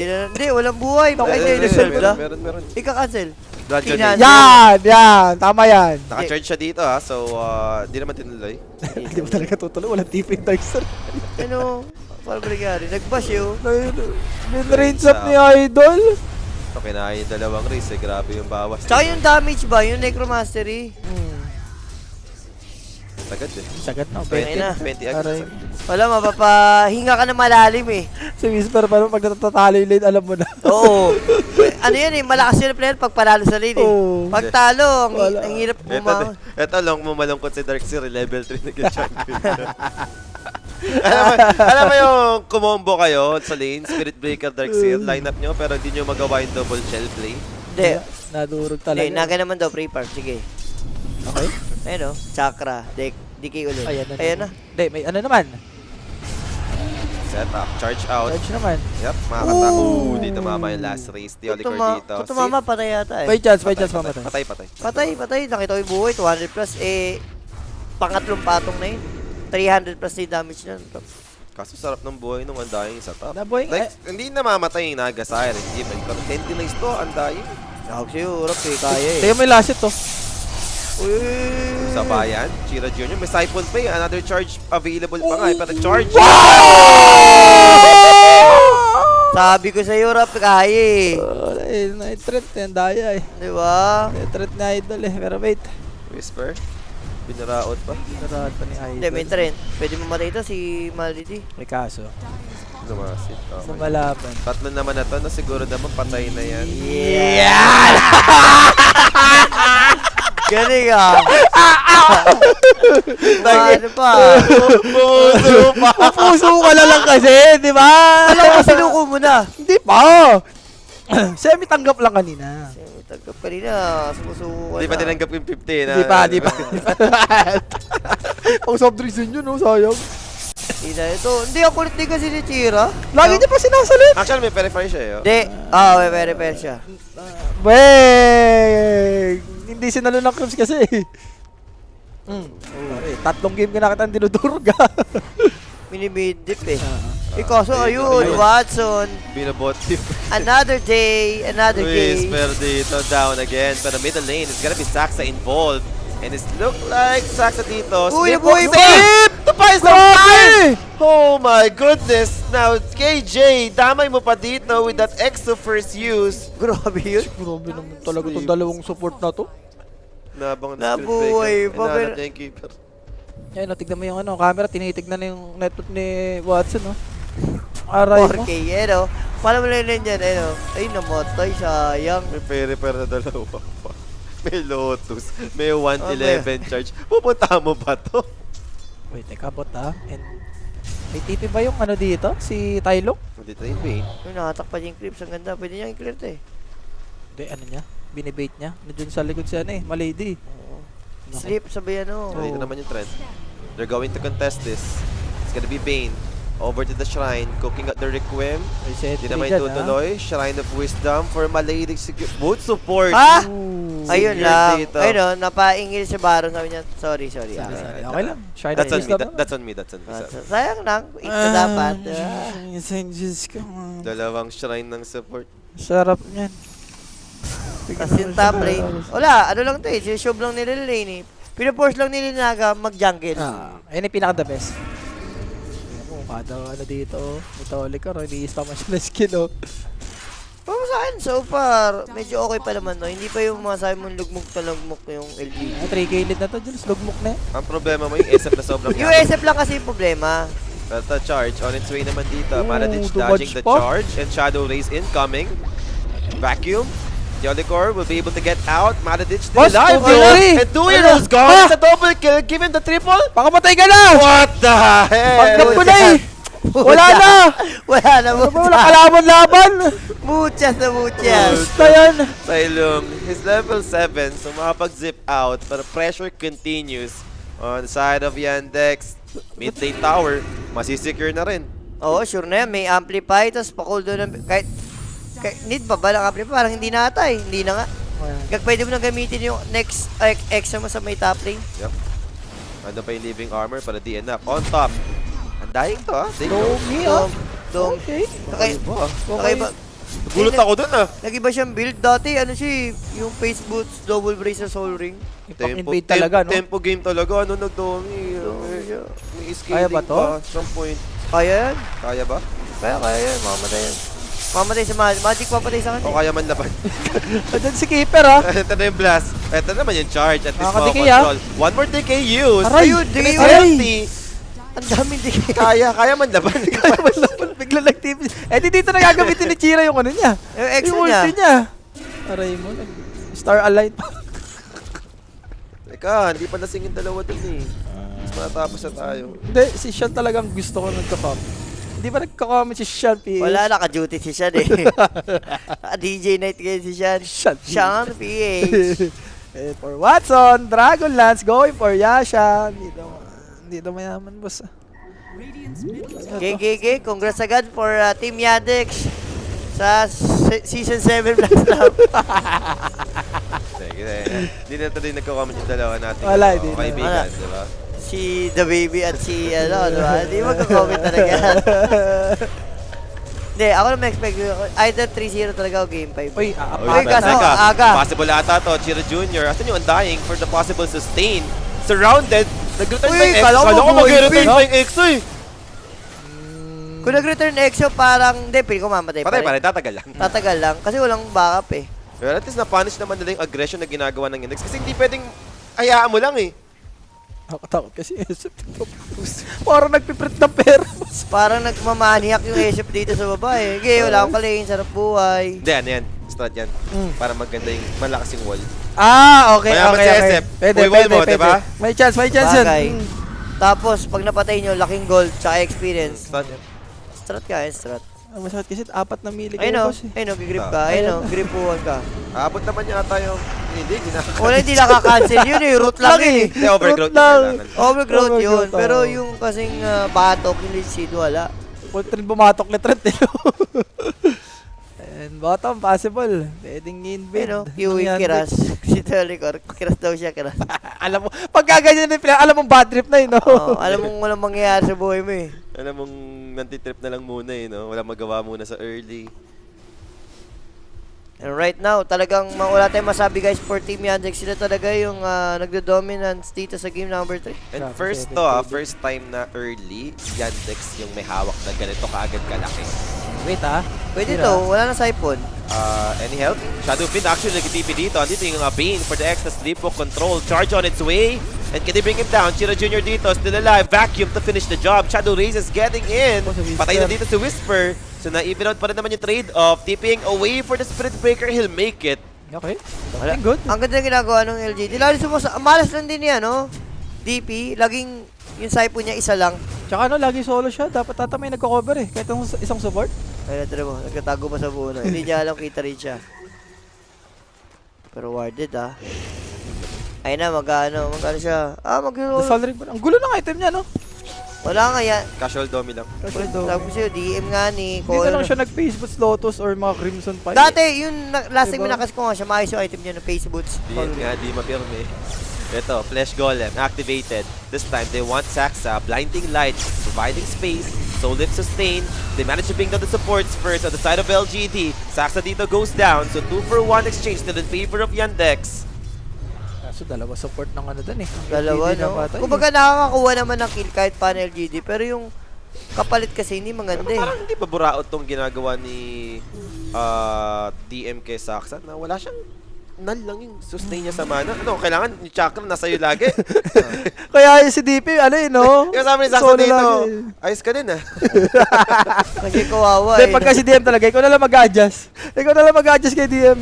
na. Hindi, walang buhay. Baka hindi Meron, resolve na. meron. Ika-cancel. Dungeon Tingnan. Age. Yan, tama yan. Naka-charge siya dito ha, so di naman tinuloy. Hindi mo talaga tutuloy, walang TP in Darkster. Ano? Paano ba nangyari? Nag-bash yun. Min-range up ni Idol. Ito kinain yung dalawang race eh, grabe yung bawas. Tsaka yung damage ba? Yung Necromastery. Sagad eh. Sagad na, 20 20 na. agad. Aray. Wala, mapapahinga ka na malalim eh. Si Whisper, parang pag natatalo yung lane, alam mo na. Oo. Ano yan eh, malakas yung player pag panalo sa lane eh. Oo. Pag talo, Wala. ang hirap Ito, ito lang mo malungkot si Darkseer, level 3 na champion. alam mo yung kumombo kayo sa lane, Spirit Breaker, Darkseer, lineup nyo, pero hindi nyo magawa yung double shell play. Hindi. Nadurog Hindi, talaga. naga naman daw, free park. Sige. Okay. Ayun o, chakra, DK ulit. Ayan na. Hindi, may ano naman. Set up, charge out. Charge naman. Yep, makakatako. Dito mama yung last race. The Olicor dito. Kung tumama, patay yata eh. May chance mamatay. Patay. Patay. Nakita ko yung buhay, 200 plus. Pangatlong patong na yun. 300 plus na yung damage na. Kaso sarap ng buhay nung andayin sa top. Nabuhay nga. Like, hindi namamatay yung Naga Siren. Hindi ba? Ikaw, 10 delays to, andayin. Nakag siya Europe eh, kaya eh. Tayo may last to. Uy! Sa bayan, Chira Jr. May Siphon pa eh. Another charge available pa nga eh. Pero charge. Sabi ko sa Europe, kaya eh. Na-threat yan, daya eh. Di ba? Na-threat ni Idol eh. Pero wait. Whisper. Pinaraot pa. Narahat pa ni Idol. Hindi, may trend. Pwede mamatay ito si Malidi. May kaso. Lumasit. Sa Okay. malaban. Tatlo naman na to, na siguro naman patay na yan. Yeah! Galing ah! Ano pa? Puso pa! Puso ka na lang kasi, di ba? Alam ko, sinuko mo na. Hindi pa. Semi tanggap lang kanina. Tagap kanina, sumusuko ka Hindi pa na. tinanggap yung 50 na. Di pa. Ang soft drinks yun yun, no? Sayang. Ito. Hindi, ang kulit din kasi ni Chira. Lagi niya pa sinasalit. Actually, may verify siya eh. Oh. Hindi. May very siya. Weng! Hindi sinalo ng Cruz kasi. Tatlong game ka na kitang dinudurog ah. Minimidip eh. Kaso ayun, Watson. Binabot si Another day. Whisper dito, down again. Pero middle lane, it's gonna be Saxa involved. And it's look like Saxa dito. Uy, Snip nabuhay on pa! Snip! Tapay sa time! Oh my goodness! Now, KJ, damay mo pa dito with that exo first use. Grabe yun. Grabe naman talaga itong dalawang support na to. Nabang Nabuhay pa, pero- niya yung keeper. Ayun, no, tignan mo yung ano, camera, tinitignan na yung network ni Watson, no? Aray mo. 4K, ano? Paano mo lang yan, ano? Ay, namatay, sayang. May pere-pere na dalawa pa. May Lotus. May 111 charge. Pupunta mo ba to? Wait, teka, bot ah. And may TP ba yung ano dito? Si Tylong? Hindi tayo yung Bane. Yung nakatakpan yung clips, ang ganda. Pwede niya i-clear to eh. Hindi, ano niya? Binibait niya. Nandiyan sa likod si ano eh, Malady. Sleep, sabi ano. So, dito naman yung trend. They're going to contest this. It's gonna be Bane. Over to the shrine, cooking at the Requiem. May set Hindi naman tutuloy. Shrine of Wisdom for Malady boot support. Ah! Ooh. Ayun Secure lang. dito. Ayun o, napaingil si Baron. Sabi niya, sorry. Sorry, Ah, okay lang. Shy That's on me. na That's on me. That's on me. sayang lang. 8 na dapat. Diyos ko. Dalawang shrine ng support. Sarap niyan. Tapos yung top lane. Wala, ano lang to eh. Sinishove lang nila yung lane eh. Pinaforce lang nila Naga mag-jungle. Ayun yung pinaka-the best. Tingnan mo, kada ano dito. Ito, Olicor, hindi-spam mo siya ng skin, oh. Paano sa akin, so far, medyo okay pa naman, no? Hindi pa yung masabi mong lugmok na lugmok yung LG. 3K lead na to, Jules. Lugmok na eh. Ang problema mo yung SF na sobrang Yung yaman. SF lang kasi yung problema. But the charge on its way naman dito. Ooh, Maradich dodge dodging the pa. charge and Shadow Rays incoming. Vacuum. Yolikor will be able to get out. Maradich still Boss, alive. Dueler! And Dueler's Ano? gone. Ah! It's a double kill. Give him the triple. Pakamatay ka na! What the Pagkap hell? ko na eh! Wala na! Wala na, Ano ba, wala muchas. kalaban-laban! Muchas na muchas. Basta yan! Sailung. He's level 7, so makapag-zip out. But the pressure continues on the side of Yandex. Mid lane tower, masisecure na rin. Oo, sure na yan. May amplify, tapos pa-cool doon. Kahit need pa ba ng amplify? Parang hindi na ata eh. Hindi na nga. Kaya pwede mo na gamitin yung next extra mo sa may top lane. Yep. Ano pa yung living armor para di enough. On top. Ang dying to, ha? Domi ah! Dom. Okay. Okay ba? Gulat ako dun, ah. Nag-iba siyang build. Dati, ano siya, yung face boots, double brace sa soul ring. Pang-invade talaga, no? Tempo game talaga. Ano, nagdomi. May scaling Kaya ba to? Some point. Kaya yan. Kaya ba? Kaya yan. Mamamatay yan. Mamatay sa Magic, papatay sa O kanya. kaya man laban? Andun si Keeper ah! Ito na yung blast. Ito naman yung charge. At least Nakaka-decay, control. One more decay used. Aray! Ayun, decay Penalty. Ang daming decay. Kaya man laban. Kaya man laban, bigla nag-tip. Eh di dito na gagamitin ni Chira yung ano niya. Yung extra Yung niya. ulti niya. Aray mo, Star Alight pa. Teka, hindi pa nasingin dalawa dun eh. Mas matapos na tayo. Hindi, si Sean talagang gusto ko nagka-comment. Hindi ba nagka-comment si Sean PH? Wala, naka-duty si Sean eh. DJ night ngayon si Sean. Sean. Sean PH. Eh, for Watson, Dragonlance, going for Yasha. Hindi daw mayaman, boss. GG, congrats agad for Team Yandex sa Season 7 Last Lap. Sige, hindi na rin nagko-comment yung dalawa natin. Wala, hindi na. Kaibigan, Wala. di ba? Si The Baby at si ano, diba? Hindi magka-comment talaga. Hindi, ako naman expect either 3-0 talaga o Game 5. Uy, Uy, kaso, aga. Possible ata to, Chira Jr. Asan yung Undying for the possible sustain? Surrounded. Nag-return Uy, pa yung X. kala ko Kala ko mabuhay mag-return pa pa yung X eh. Kung nag-return EXO, parang, hindi, pili ko mamatay pa Patay rin. pa rin, tatagal lang. Tatagal lang, kasi walang backup eh. Pero at least na-punish naman nila yung aggression na ginagawa ng Index. Kasi hindi pwedeng hayaan mo lang eh. Nakatakot kasi SF dito. Parang nagpiprint ng pera. Parang nagmamaniak yung SF dito sa baba eh. Okay, wala akong kalingin, sarap buhay. Hindi, ano yan. Strat yan. Para maganda yung malakas yung wall. Ah, okay, Mayaman okay, si okay. SF. Uy, wall mo, diba? May chance, may chance yun. Bagay. Tapos, pag napatay nyo, laking gold, tsaka experience. Strat. Strat ka, strat. Masakit kasi 4 na mili Ayun o, kayo, boss. ayun o, gigrip ka. Ayun o, gripuhan ka. Abot naman yata yung... Hindi, ginagawa. Wala, hindi nakaka-cancel yun eh. Root lang yun eh. Hindi, overgrowth Root yung lang. kailangan. Overgrowth yun. Overgrowth, Pero oo. yung kasing batok, yung lead seed, wala. Pwede rin bumatok na trend eh. And bottom, possible. Pwedeng invade. Ayun o, Kiwi, Kiras. Si Telecor, Kiras daw siya, Kiras. Alam mo, pag gaganyan na yung alam mong bad trip na yun, no? Oo, alam mong walang mangyayari sa buhay mo eh. Alam mong nantitrip na lang muna eh, no? Wala magawa muna sa early. And right now, talagang wala tayong masabi guys for Team Yandex. Sila talaga yung nagdo-dominance dito sa game number 3. And Grabe, first pwede, to pwede. first time na early, Yandex yung may hawak na ganito kaagad kalaki. Wait ah. Pwede Sira. to, wala na siphon. Any help? Shadowfin actually nag-TP dito. Andito yung Bane for the extra sleepwalk control. Charge on its way. And can they bring him down? Chira Jr. dito, still alive. Vacuum to finish the job. Shadow Rays is getting in. Oh, si Whisper. Patay na dito si Whisper. So na-even out pa rin naman yung trade-off. TPing away for the Spirit Breaker. He'll make it. Okay. Wala. Something good. Ang ganda ng ginagawa ng LGD. Lalo malas lang din niya, no? DP, laging yung siphon niya isa lang. Tsaka ano, lagi solo siya. Dapat tata may nagko-cover eh. Kahit yung isang support. Ay, natira mo, nagkatago pa sa buo na. Hindi niya alam kita rin siya. Pero warded ah. Ayun na, magkano siya. The Soul Ring pa. Ang gulo ng item niya, no? Wala nga yan. Casual domi lang. Tapos yun, DM nga ni Hindi na lang siya nag-face boots Lotus or mga Crimson Pie. Dati, yun, last time Diba? nakas ko nga siya, maayos yung item niya ng face boots. Di nga, di mapirme. Ito, Flesh Golem, activated. This time, they want Saxa, blinding light, providing space, Soul Lift sustain. They manage to bring down the supports first on the side of LGD. Saxa dito goes down, so 2-for-1 exchange still in favor of Yandex. So dalawa support ng ano dun eh. Ang Dalawa, LGD na no? bata, Kumbaga nakakakuha naman ng kill kahit paano LGD, pero yung kapalit kasi hindi maganda Pero eh. parang hindi ba buraot tong ginagawa ni DM kay Saksa na wala siyang null lang yung sustain niya sa mana. Ano, kailangan yung chakra nasa iyo lagi. Kaya yung si DP, ano yun, no? Yung sabi ni Saksa Solo dito, lagi. ayos ka din ah. Kasi kawawa Hindi, eh. pagka si DM talaga, ikaw na lang mag-adjust. Ikaw na lang mag-adjust kay DM.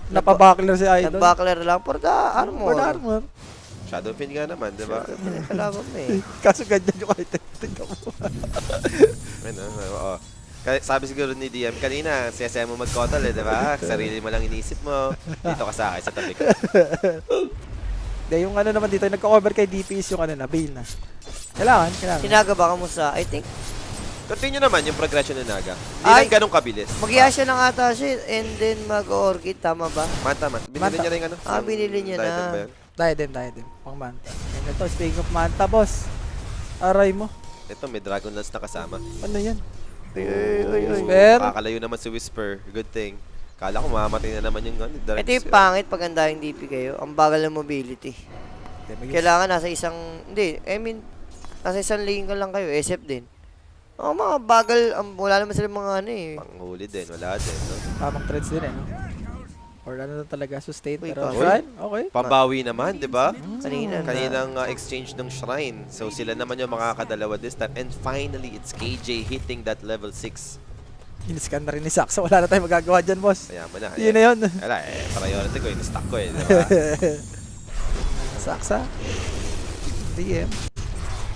Napabakler si Idol. Nag-backler lang for the armor. For the armor. Shadowfin nga naman, di ba? Kalaban mo eh. Kaso ganyan yung item. Tingnan mo. Ano, oo. Sabi siguro ni DM, kanina, siyasaya mo mag-kotol eh, di ba? Sarili mo lang inisip mo. Dito ka sa akin, sa tabi ko. Hindi, yung ano naman dito, yung nagka-cover kay DP is yung ano na, Bale na. Kailangan. Sinaga ba kamusta? I think Continue naman yung progression ni Naga. Hindi Ay! lang ganun kabilis. mag-iya siya ng ata siya and then mag-orchid, tama ba? Manta. Binili Manta. niya rin ano? Binili niya Diadem na. ba yun? Diadem. Pang Manta. And ito, speaking of Manta, boss. Aray mo. Ito, may Dragon Lance na kasama. Ano yan? Uy. Whisper. Kakalayo naman si Whisper. Good thing. Kala ko mamamatay na naman yung direct. Ito yung pangit pag andahing DP kayo. Ang bagal ng mobility. Kailangan nasa isang, nasa isang lane ka lang kayo, SF din. Mga bagal, wala naman sila mga ano eh. Panghuli din, wala din. No? Tamang threads din eh, no? Or ano na talaga, sustain. Uy, Pero uy. shrine, okay. Pambawi naman, di ba? Kaninang Exchange ng shrine. So sila naman yung makakadalawa this time. And finally, it's KJ hitting that level 6. In-scan na rin ni Saksa. Wala na tayong magagawa dyan, boss. Kaya mo na. Yun na yun. Wala priority ko, in-stock ko eh. Di ba? Saksa. DM.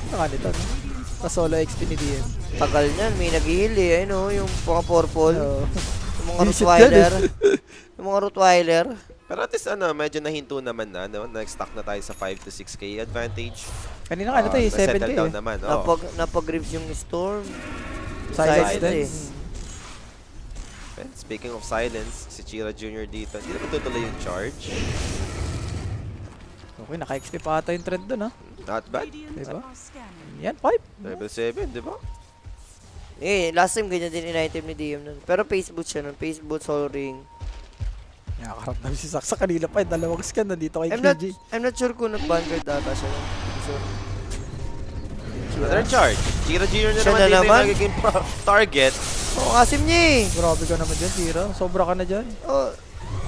Ano ka nito, no? Pa-solo XP ni DM. tagal niyan, may nag-heal eh, ano, yung mga purple. Oo. Yung mga Visit Rottweiler. yan Yung mga Rottweiler. Pero at least medyo nahinto naman na. No? Nag-stock na tayo sa 5 to 6k advantage. Kanina ka, ano to eh, 7K Settle down eh. naman. Oh. Napag-grips yung Storm. Silence Silence din. And speaking of silence, si Chira Jr. dito, hindi na tutuloy yung charge. Okay, naka-XP pa ata yung trend dun, ha? Not bad. Diba? Yan, 5. Level 7, di ba? Last time ganyan din in-item ni DM nun. Pero face boot siya nun. Face boot, soul ring. Nakakarap namin si Saksa kanina pa, yung dalawang scan nandito kay KJ. I'm not sure kung nag-vanguard data siya nun. So, Another charge. Chira Jr. na Siya naman na dito yung naman? nagiging target. asim niya eh. Grabe ka naman dyan, Tira. Sobra ka na dyan.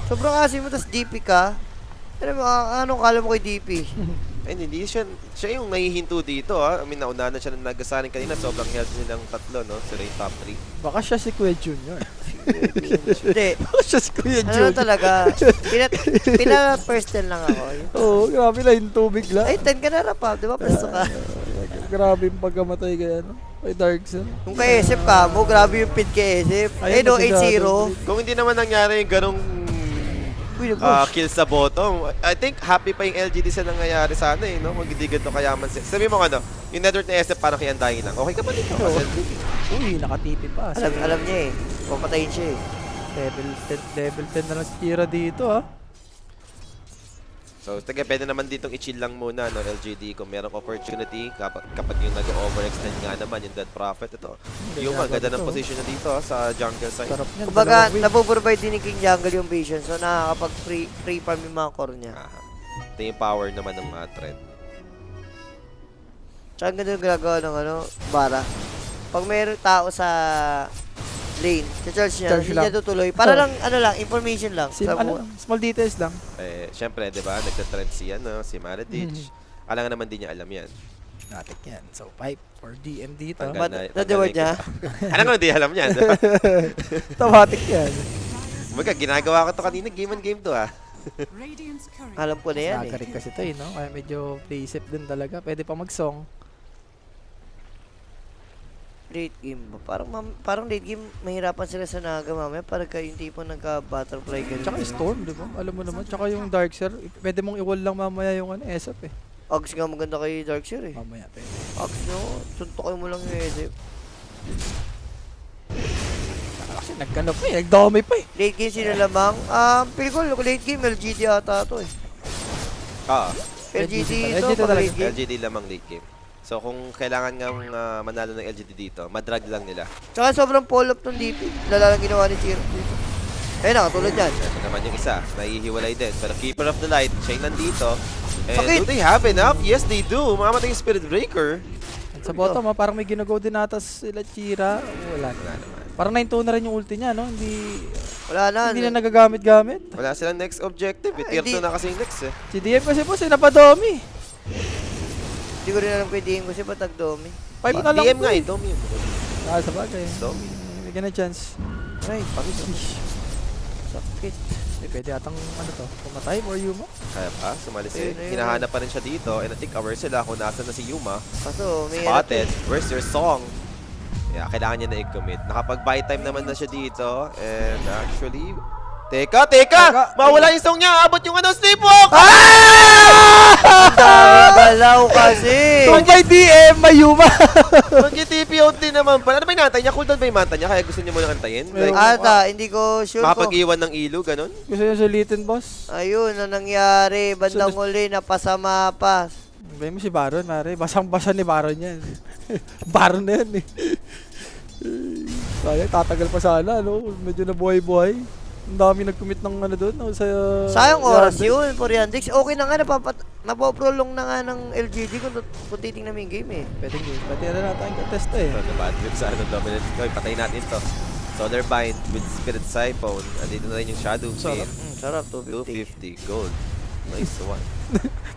Sobrang asim mo, tas DP ka. Anong kala mo kay DP? And hindi siya yung nahihinto dito ha. I mean, nauna na siya ng nagasarin kanina. Sobrang health nilang tatlo, no? Sila yung top 3. Baka siya si Kuya Junior. Hindi. Baka siya si Kuya Ano Junior. talaga? Pina-first 10 lang ako. Oo, grabe lang yung tubig lang. Ay, 10 ka na rap ha. Di ba? Presto ka. Grabe yung pagkamatay kaya, no? Kay Darkseid. Kung kay SF ka mo, grabe yung pin kay SF. Ayun, No, nagkasado. 8-0. Kung hindi naman nangyari yung ganong kill sa bottom, I think happy pa yung LGD sa nangyayari sana eh, no? Kung hindi ganito kayaman siya. Sabi mo ano, yung network ni SF parang kay Undying lang. Okay ka ba dito? Uy, nakatipi pa. Alam niya eh. Papatayin siya eh. Level 10 na lang si Tira dito, ha? So, pwede naman ditong i-chill lang muna, no, LGD, kung merong opportunity, kapag yung nag-overextend nga naman, yung Dead Prophet, ito. Yung maganda ng position na dito sa jungle side. Sarap niyan. Kumbaga, dalawang win. napoprovide din ni King Jungle yung vision. So, nakakapag-free farm yung mga core niya. Ito yung power naman ng mga thread. Tsaka ang ganda yung ginagawa ng bara. Pag mayroong tao sa lane, charge niya, Charge hindi lang. niya tutuloy. Para lang, information lang. Small details lang. Siyempre, di ba, nagtatrend si Maradich. Alam nga naman din niya alam yan. Natik yan. So, 5 for DM dito. Tanggal. Na-reward niya. Alam nga, hindi alam yan. Diba? Tawatik yan. Kumbaga, ginagawa ko to kanina, game on game to ha. Alam ko na yan eh. Nagarik kasi ito eh, no? Kaya medyo play safe din talaga. Pwede pa mag-song. Late game ba? Parang late game, mahirapan sila sa Naga mamaya. Parang yung tipo nagka-butterfly ganun. Tsaka yung Storm, di ba? Alam mo naman. Tsaka yung Darkseid, pwede mong i-wall lang mamaya yung SF eh. Ags nga maganda kay Darkseid eh. Mamaya, pwede. Ags no, suntokin mo lang yung SF. Kasi nagkano pa eh, nagdami pa eh. Late game sino lamang? Feel ko late game, LGD ata to eh. LGD ito, LGD pag talaga. late game. LGD lamang late game. So, kung kailangan nga manalo ng LGD dito, madrag lang nila. Tsaka sobrang pull up ng DP. Lala lang ginawa ni Chiro dito. Ayun na, katulad yan. Ito naman yung isa, nahihiwalay din. Pero Keeper of the Light, siya yung nandito. And Sakit! do they have enough? Yes, they do. Mamamatay yung Spirit Breaker. At sa bottom, parang may ginago din natas sila Chira. Wala na. Wala naman. Parang 9-2 na rin yung ulti niya, no? Hindi Wala na. na nagagamit-gamit. Wala silang next objective. Tier 2 na kasi yung next eh. Si DM kasi po, sinapadomi. Hindi ko rin alam kay DM kasi ba't nag-domi. 5 na lang DM po nga eh. eh. Domi yun. Sa bagay. Domi. Bigyan na chance. Ay, Ish. sakit. Pwede atang ano to, pumatay or Yuma. Kaya pa, sumalis Ayun, eh. ayun. Hinahanap pa rin siya dito. And I think aware sila kung nasa na si Yuma. Kaso, may Spotted. Where's your song? Yeah, kailangan niya na i-commit. Nakapag-buy time naman na siya dito. And actually... Teka! Mawala yung song niya! Abot yung ano, sleepwalk! Galaw kasi. Kung may DM, may Yuma. Mag-TPOT naman pala. Ano ba yung nantay niya? Cooldown ba yung manta niya? Kaya gusto niya muna kantayin? Like, Ata, hindi ko sure ko. makapag-iwan ng ilo, ganun? Gusto niya sulitin, boss. Ayun, na nangyari. Bandang uli, napasama pa. Bayan mo si Baron, mare. Basang-basa ni Baron yan. Baron na yan eh. Sayang, tatagal pa sana, no? Medyo na buhay-buhay. Ang dami nag-commit ng ano doon, no? Sa, Sayang oras Yandex. yun for Yandex. Okay na nga, napaprolong na nga ng LGD kung titingnan mo yung game eh. Pwede na natin test eh. Ito, bad trip sa ano, dominant. Okay, patay natin to. Solar Bind with Spirit Siphon. Andito na rin yung Shadow Flame. Sarap, 250. 250 gold. Nice one.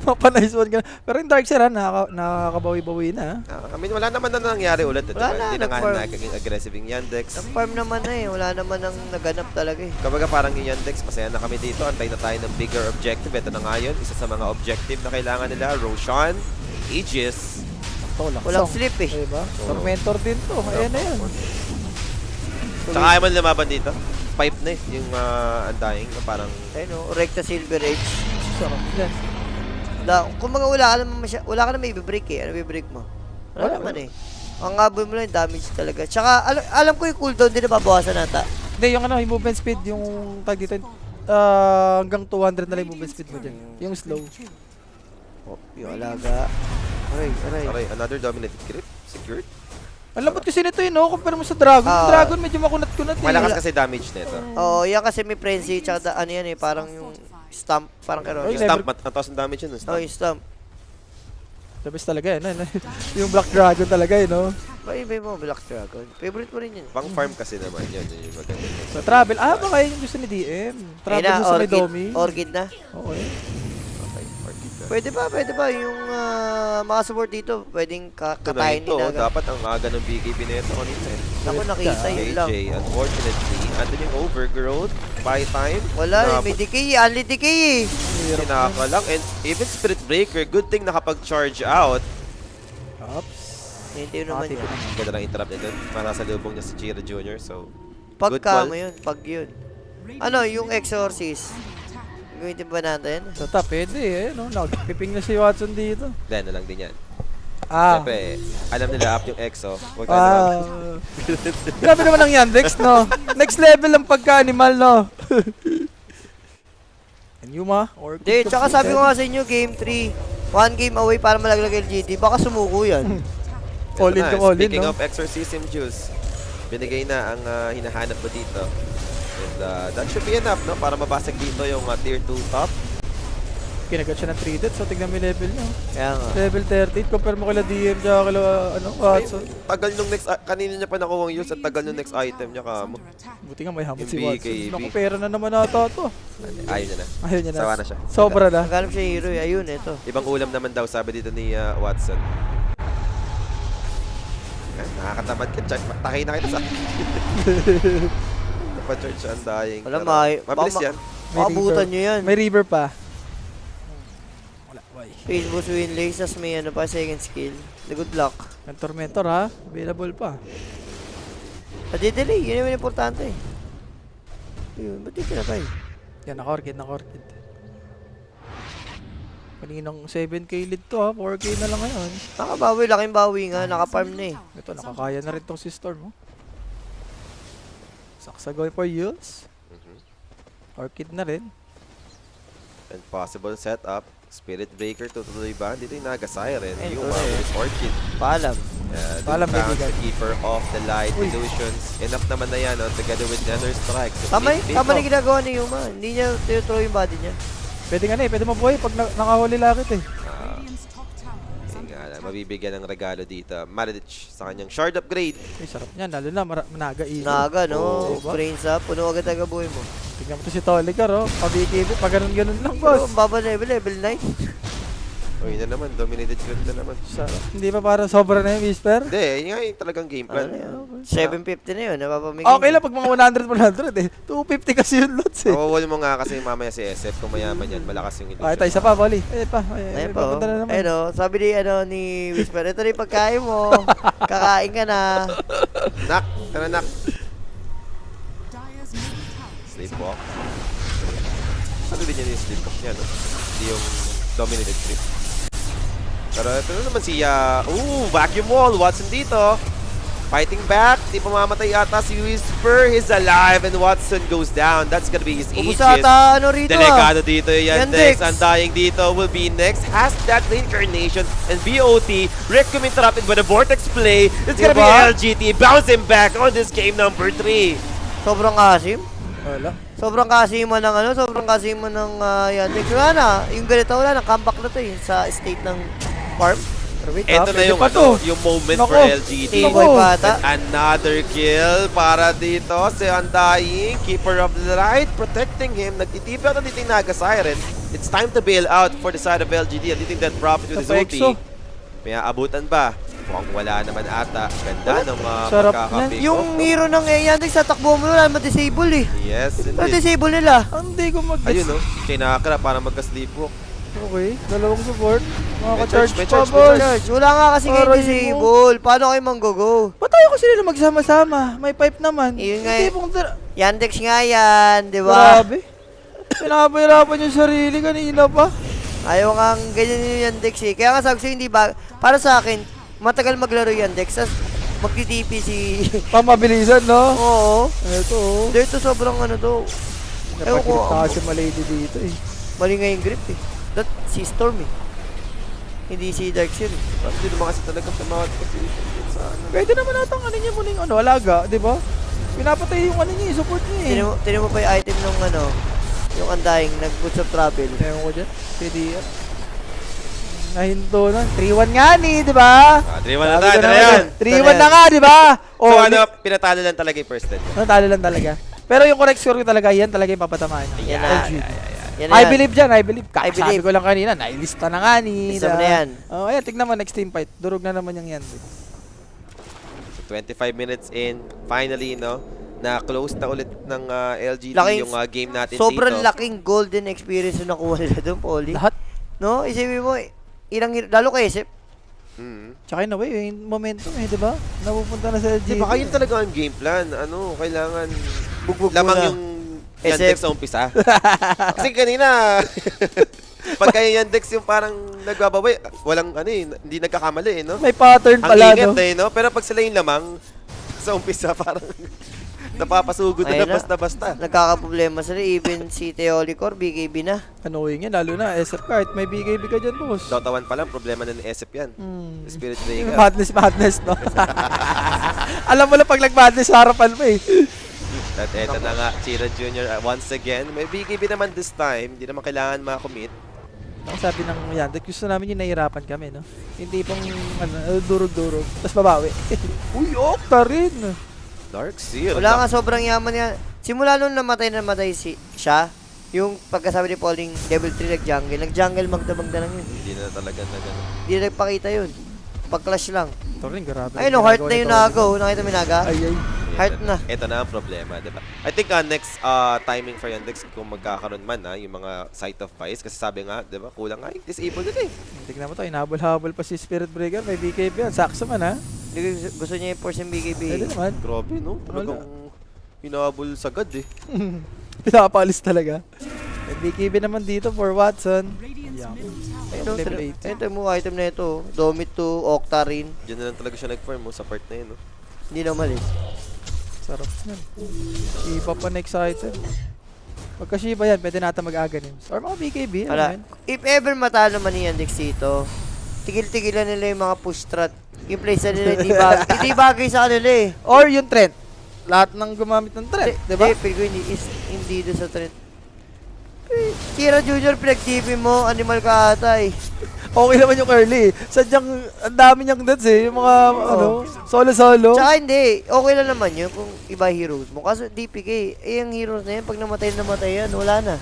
Mapanice one ka na. Pero yung Dark Sir, nakakabawi-bawi na. I mean, wala naman na nangyari ulit. Wala na, Hindi na nga nag-farm. nagiging aggressive yung Yandex. Farm naman na eh. Wala naman ang naganap talaga eh. Kapag parang yung Yandex, masaya na kami dito. Antay na tayo ng bigger objective. Ito na nga yun. Isa sa mga objective na kailangan nila. Roshan, Aegis. Walang sleep eh. Diba? Tormentor din to. Ayan na yan. Tsaka ayaw man lumaban dito. Pipe na eh. Yung undying na parang... Ayun o, Recta Silver Edge. Sarap yan. Kung mga wala ka naman i-break eh. Ano i-break mo? Wala naman eh. Ang ngabol mo lang yung damage talaga. Tsaka alam ko yung cooldown din na babawasan nata. Hindi, yung ano, yung movement speed, yung tag dito, hanggang 200 na lang yung movement speed mo dyan. Yung slow. Oh, yung alaga. Aray. Aray, another dominated grip. Secured. Ang lambot kasi nito yun, no? Compare mo sa Dragon. Yung Dragon medyo makunat-kunat eh. Malakas kasi damage nito. Oo, yan kasi may frenzy. Tsaka ano yan eh, parang yung stamp. Parang karo. Ay, Yung stamp, mataas ang damage yun. Oh, yung stamp. The best talaga yan. Yung Black Dragon talaga yun, no? Iba mo, Black Dragon. Favorite mo rin yun. Pang farm kasi naman yun. Yun yung maganda. So, travel. Baka yun yung gusto ni DM. Travel Ayun na, gusto ni Domi. Orchid na. Oo, eh. Okay, orchid na. Pwede ba yung mga support dito, pwedeng katayin Ito, nila. dapat ang aga ng BKB nito kanina eh. Ako nakita yun lang. KJ, unfortunately, andun yung overgrowth, buy time. Wala, may decay, only decay eh. Sinaka lang, and even Spirit Breaker, good thing nakapag-charge out. Ops. Hindi yun naman Ate yun. ko naman. Ganda lang interrupt niya dun. Para sa lubong niya si Chira Jr. So, Pagka call. mo yun, pag yun. Ano, yung Exorcist. Gamitin ba natin? So, pwede eh, no? Nagpiping na si Watson dito. then na lang din yan. Ah. Siyempre, alam nila up yung EXO. Huwag ka na Grabe naman ang Yandex, no? Next level ang pagka-animal, no? And Yuma, or... Hindi, tsaka sabi ko nga sa inyo, game 3. 1 game away para malaglag LGD. Baka sumuko yan. All in to all in, Speaking no? of Exorcism Juice, binigay na ang hinahanap mo dito. And that should be enough, no? Para mabasag dito yung tier 2 top. Kinagat siya ng 3 deaths, so tignan mo yung level niya. Kaya nga. Level 38, compare mo kila DM, tsaka kila, Watson. Tagal nung next, kanina niya pa nakuha yung use at tagal nung next item niya ka mo. Buti nga may hamot Yung si Watson. BKB. Naku, pera na naman ata to. Ayaw niya na. Ayun niya na. Sawa na siya. Sobra na. Naghanap siya hero eh. Ayun, ito. Ibang ulam naman daw, sabi dito ni Watson. Nakakatamad ka, Chuck. Takay na kita sa... Napa-charge siya ang dying. Wala, Pero mabilis yan. Makabutan nyo yan. May river pa. Wala, why? Facebook win lanes, tas may ano pa, second skill. The good luck. Ang Tormentor ha, available pa. Nadi-delay, yun yung importante. Ayun, ba't di pinatay? Yan, naka-orchid. Kaninang 7k lead to ha, 4k na lang ngayon. Nakabawi, laking bawi nga, nakafarm na eh. Ito, nakakaya na rin tong si Storm, oh. Saksagoy for Yules. Orchid na rin. And possible setup. Spirit Breaker, tutuloy ba? Dito yung Naga Siren. Ayun, Yung tuloy. is Orchid. Paalam. Paalam, Found kaibigan. the Keeper of the Light Uy. Illusions. Enough naman na yan, together with Nether Strike. So, Tama big na off. ginagawa ni Yuma. Hindi niya tinuturo yung body niya. Pwede nga na eh, pwede mabuhay pag nakahuli lakit eh. Yun nga lang. mabibigyan ng regalo dito. Maradich sa kanyang shard upgrade. Ay, sarap niyan. Lalo na, Managa easy. Naga, no? Oo, diba? Brains up. Puno agad ang buhay mo. Tingnan mo to si Toligar, oh. Pabikibit, pa ganun-ganun lang, Pero, boss. baba level 9. Uy na naman, dominated script na naman. Sarap. Hindi pa parang sobra na yung Whisper? Hindi, yun nga yung talagang game plan. Ano yan? 750 na yun, napapamigay. Okay lang pag mga 100 eh. 250 kasi yung lots eh. Mawawal mo nga kasi mamaya si SF. Kung mayaman yan, malakas yung illusion. Ay, tayo isa pa, Bali. Ay, pa. Ay, Ayun pa, papunta na naman. Ayun, oh. Sabi ni Whisper, ito na yung pagkain mo. Kakain ka na. Nak! Tara, nak! Sleepwalk. Ano din yan yung sleepwalk niya, no? Hindi yung dominated script. Pero ito na naman si, vacuum wall. Watson dito. Fighting back. Di pa mamatay ata si Whisper. He's alive and Watson goes down. That's gonna be his Ubus Aegis. ata, ano rito Delikado dito yung Yandex. Yandex. Undying dito will be next. Has that reincarnation and BOT. Rick interrupted by the Vortex play. It's gonna be Diba? LGT. Bouncing back on this game number 3. Sobrang asim. Wala. Sobrang kasiman ng sobrang kasiman ng Yandex. Wala na, yung ganito wala na, comeback na to sa state ng farm. Pero wait, Ito na pwede yung, pa to. yung moment Nako. for LGT. T-boy pa ata. And another kill para dito si Undying. Keeper of the Light protecting him. Nagtitipi ata dito yung Naga Siren. It's time to bail out for the side of LGD. And dito that profit with his Sa ulti. Exo. May aabutan ba? Mukhang wala naman ata. Ganda ng mga Sarap magkaka-pick Yung off. hero ng Yandex sa takbo mo na, ma-disable eh. Yes, indeed. Ma-disable nila. Hindi ko mag- Ayun no, Chinakra para magka-sleepwalk. Okay, dalawang support. May Makaka-charge charge, may pa, charge, may boss. charge. Wala nga kasi kayo Aray mo. disable. Paano kayo manggo-go? Ba't tayo kasi nila magsama-sama? May pipe naman. Yun nga Hindi eh. pong Yandex nga yan, di ba? Grabe. Pinapahirapan yung sarili kanina pa. Ayaw nga ganyan yung Yandex eh. Kaya nga sabi ko sa'yo, hindi ba? Para sa akin, matagal maglaro Yandex. Tapos magti-TP si... Pamabilisan, no? Oo. Ito, oh. Dito sobrang to. Ewan ko, Napagkita kasi malady dito eh. mali nga yung grip eh. That si Storm eh. Hindi si Darkseer eh. Hindi naman kasi talagang tumawad position sa ano. Pwede naman natang ano niya muna yung alaga, di ba? Pinapatay yung niya, yung support niya eh. Tinan mo pa yung item nung yung Undying, nag-boots of travel. Ewan ko dyan, PDF. Nahinto na. 3-1 nga ni, di ba? 3-1 na Sabi tayo, ko tara yan. 3-1 na nga, di ba? So Oh, ano, pinatalo lang talaga yung first 10. talo lang talaga. Pero yung correct score ko talaga, yan talaga yung papatamaan. Yan LG. Yan I believe dyan, I believe. I Sabi believe. ko lang kanina, nailista na nga ni. Lista mo na yan. Oh, ayan, tignan mo, next team fight. Durog na naman yung yan. So 25 minutes in, finally, no, na close na ulit ng LGD Laking- yung game natin Sobrang dito. laking golden experience na nakuha nila doon, Polly. Lahat. No? Isipin mo, lalo kay Isip. Mm. Tsaka in a way, yung momentum eh, di ba? Napupunta na sa LG. Di ba yun talaga ang game plan? Ano, kailangan Bugbog lamang muna. yung SF. Yandex sa umpisa. Kasi kanina, pagka yung Yandex yung parang nagbabaway, walang hindi nagkakamali no? May pattern Ang pala, ingat no? no? Pero pag sila yung lamang, sa umpisa parang napapasugod na Ayun na. basta-basta. Nagkakaproblema sila. Even si Teolicor, BKB na. Annoying yan, lalo na SF card. May BKB ka dyan, boss. Dota 1 pa lang, problema na ng SF yan. Spirit Dragon. Madness, no? Alam mo lang pag nag-madness sa harapan mo eh. At eto na nga, Chira Jr. Once again. May BKB naman this time. Hindi naman kailangan makakommit. Ang sabi ng Yandex, gusto namin yung nahihirapan kami, no? Hindi pang durog-durog. Tapos babawi. Uy, okta rin. Dark Seal. Wala nga, sobrang yaman niya. Simula nung namatay siya, yung pagkasabi ni Pauling, Devil 3 nag-jungle, magda lang yun. Hindi na talaga na gano'n. Hindi na nagpakita yun. Pag-clash lang. Ito rin, grabe. Ayun, heart na yung nagaw. Nakita mo yung naga? Ay. Heart na. Ito na ang problema, diba? I think next timing for Yandex, kung magkakaroon man, yung mga Sight of Pies, kasi sabi nga, diba, kulang nga, disable din eh. Tignan mo to, inahabol-habol pa si Spirit Breaker. May BKB yan. Sakso man, ha? Gusto niya i-force yung BKB. Pwede naman. Grabe, no? Talagang hinahabol sagad eh. Pinapalis talaga. May BKB naman dito for Watson. Ayun, Level 80. ito mo item na ito. Domit to Octarine. Diyan na lang talaga siya nag-farm sa part na yun, no? Hindi na umalis. Sarap yan. Iba pa next item. Pagka Shiba yan, pwede natin mag-Aghanims. Or mga BKB. Wala. If ever matalo man ni Yandex dito, tigil-tigilan nila yung mga push strat. Yung place na nila hindi bagay sa kanila eh. Or yung Trent. Lahat ng gumamit ng Trent, di ba? Hindi, pero hindi doon sa trend. Kira Junior, pinag-TV mo, animal ka ata eh. Okay naman yung early. Sadyang, ang dami niyang deaths eh. Yung mga, solo-solo. Tsaka hindi, okay lang naman yun kung iba heroes mo. Kaso DPK, yung heroes na yan, pag namatay yan, wala na.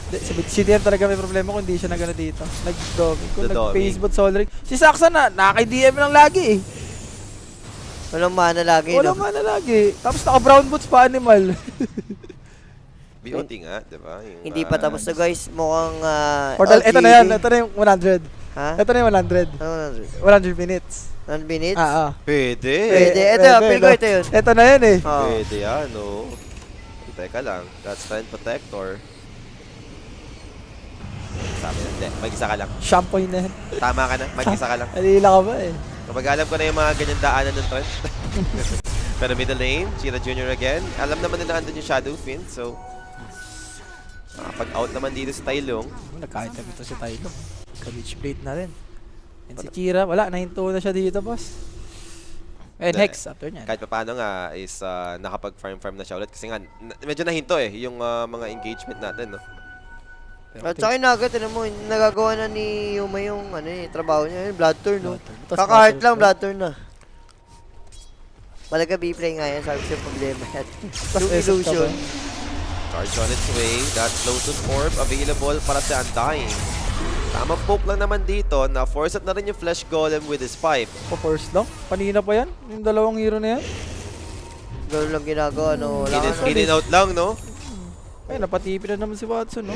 Si DM talaga may problema kung hindi siya nagano dito. Nag-domi. Kung The nag-Facebook Soul Ring. Si Saksa na, naka-DM lang lagi eh. Walang mana lagi, Wala no? nga na lagi. Tapos naka-brown boots pa animal. BOT nga, di ba? Yung, Hindi pa tapos na guys, mukhang Ito na yan, ito na yung 100. Ha? Ito na yung 100. Ano, 100 minutes. 1 minutes? Pwede. Pwede. Ito, feel ko ito yun. Ito na yan eh. Oh. Pwede yan, no? Teka lang. That's Strength Protector. Sabi na, hindi. Mag-isa ka lang. Shampoo na yan. Tama ka na. Mag-isa ka lang. Alila ka ba eh. Kapag alam ko na yung mga ganyan daanan ng trend. Pero middle lane, Chira Jr. again. Alam naman nila andun yung Shadow Fin, so... pag-out naman dito sa Tailong. Nagkahit na dito si Tylo. Ka-beach plate na rin. And si Chira, wala. Nahinto na siya dito, boss. And Hex, after niyan. Kahit pa paano nga is nakapag-farm na siya ulit. Kasi nga, medyo nahinto eh, yung mga engagement natin, no? At saka yung Nugget, mo, nagagawa na ni Yuma yung trabaho niya, yung Blood Turn, no? Blood Turn. Kaka-heart lang, Blood Turn na. Malaga B-play nga yan, sabi ko yung problema yan. Yung illusion. Charge on its way. That Lotus Orb available para sa Undying. Tamang poke lang naman dito na force out na rin yung Flesh Golem with his pipe. Pa-first lang. Kanina pa yan. Yung dalawang hero na yan. Gano'n lang ginagawa, no? Wala ka In and out lang, no? Ay, napatipi na naman si Watson, no?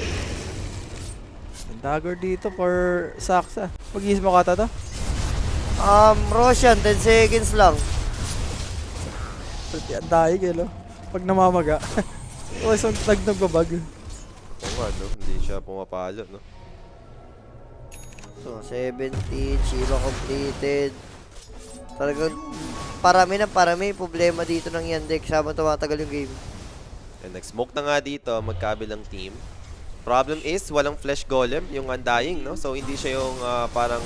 Yung dagger dito for Saksa. Pag-iis mo kata to? Roshan, 10 seconds lang. Pati ang daig eh, no? Pag namamaga. O, isang nagbabag. Oo nga, no? Hindi siya pumapalo, no? So, 70, Chiba completed. Talagang parami problema dito ng Yandex habang tumatagal yung game. And nag-smoke na nga dito, magkabilang team. Problem is, walang Flesh Golem, yung Undying, no? So, hindi siya yung parang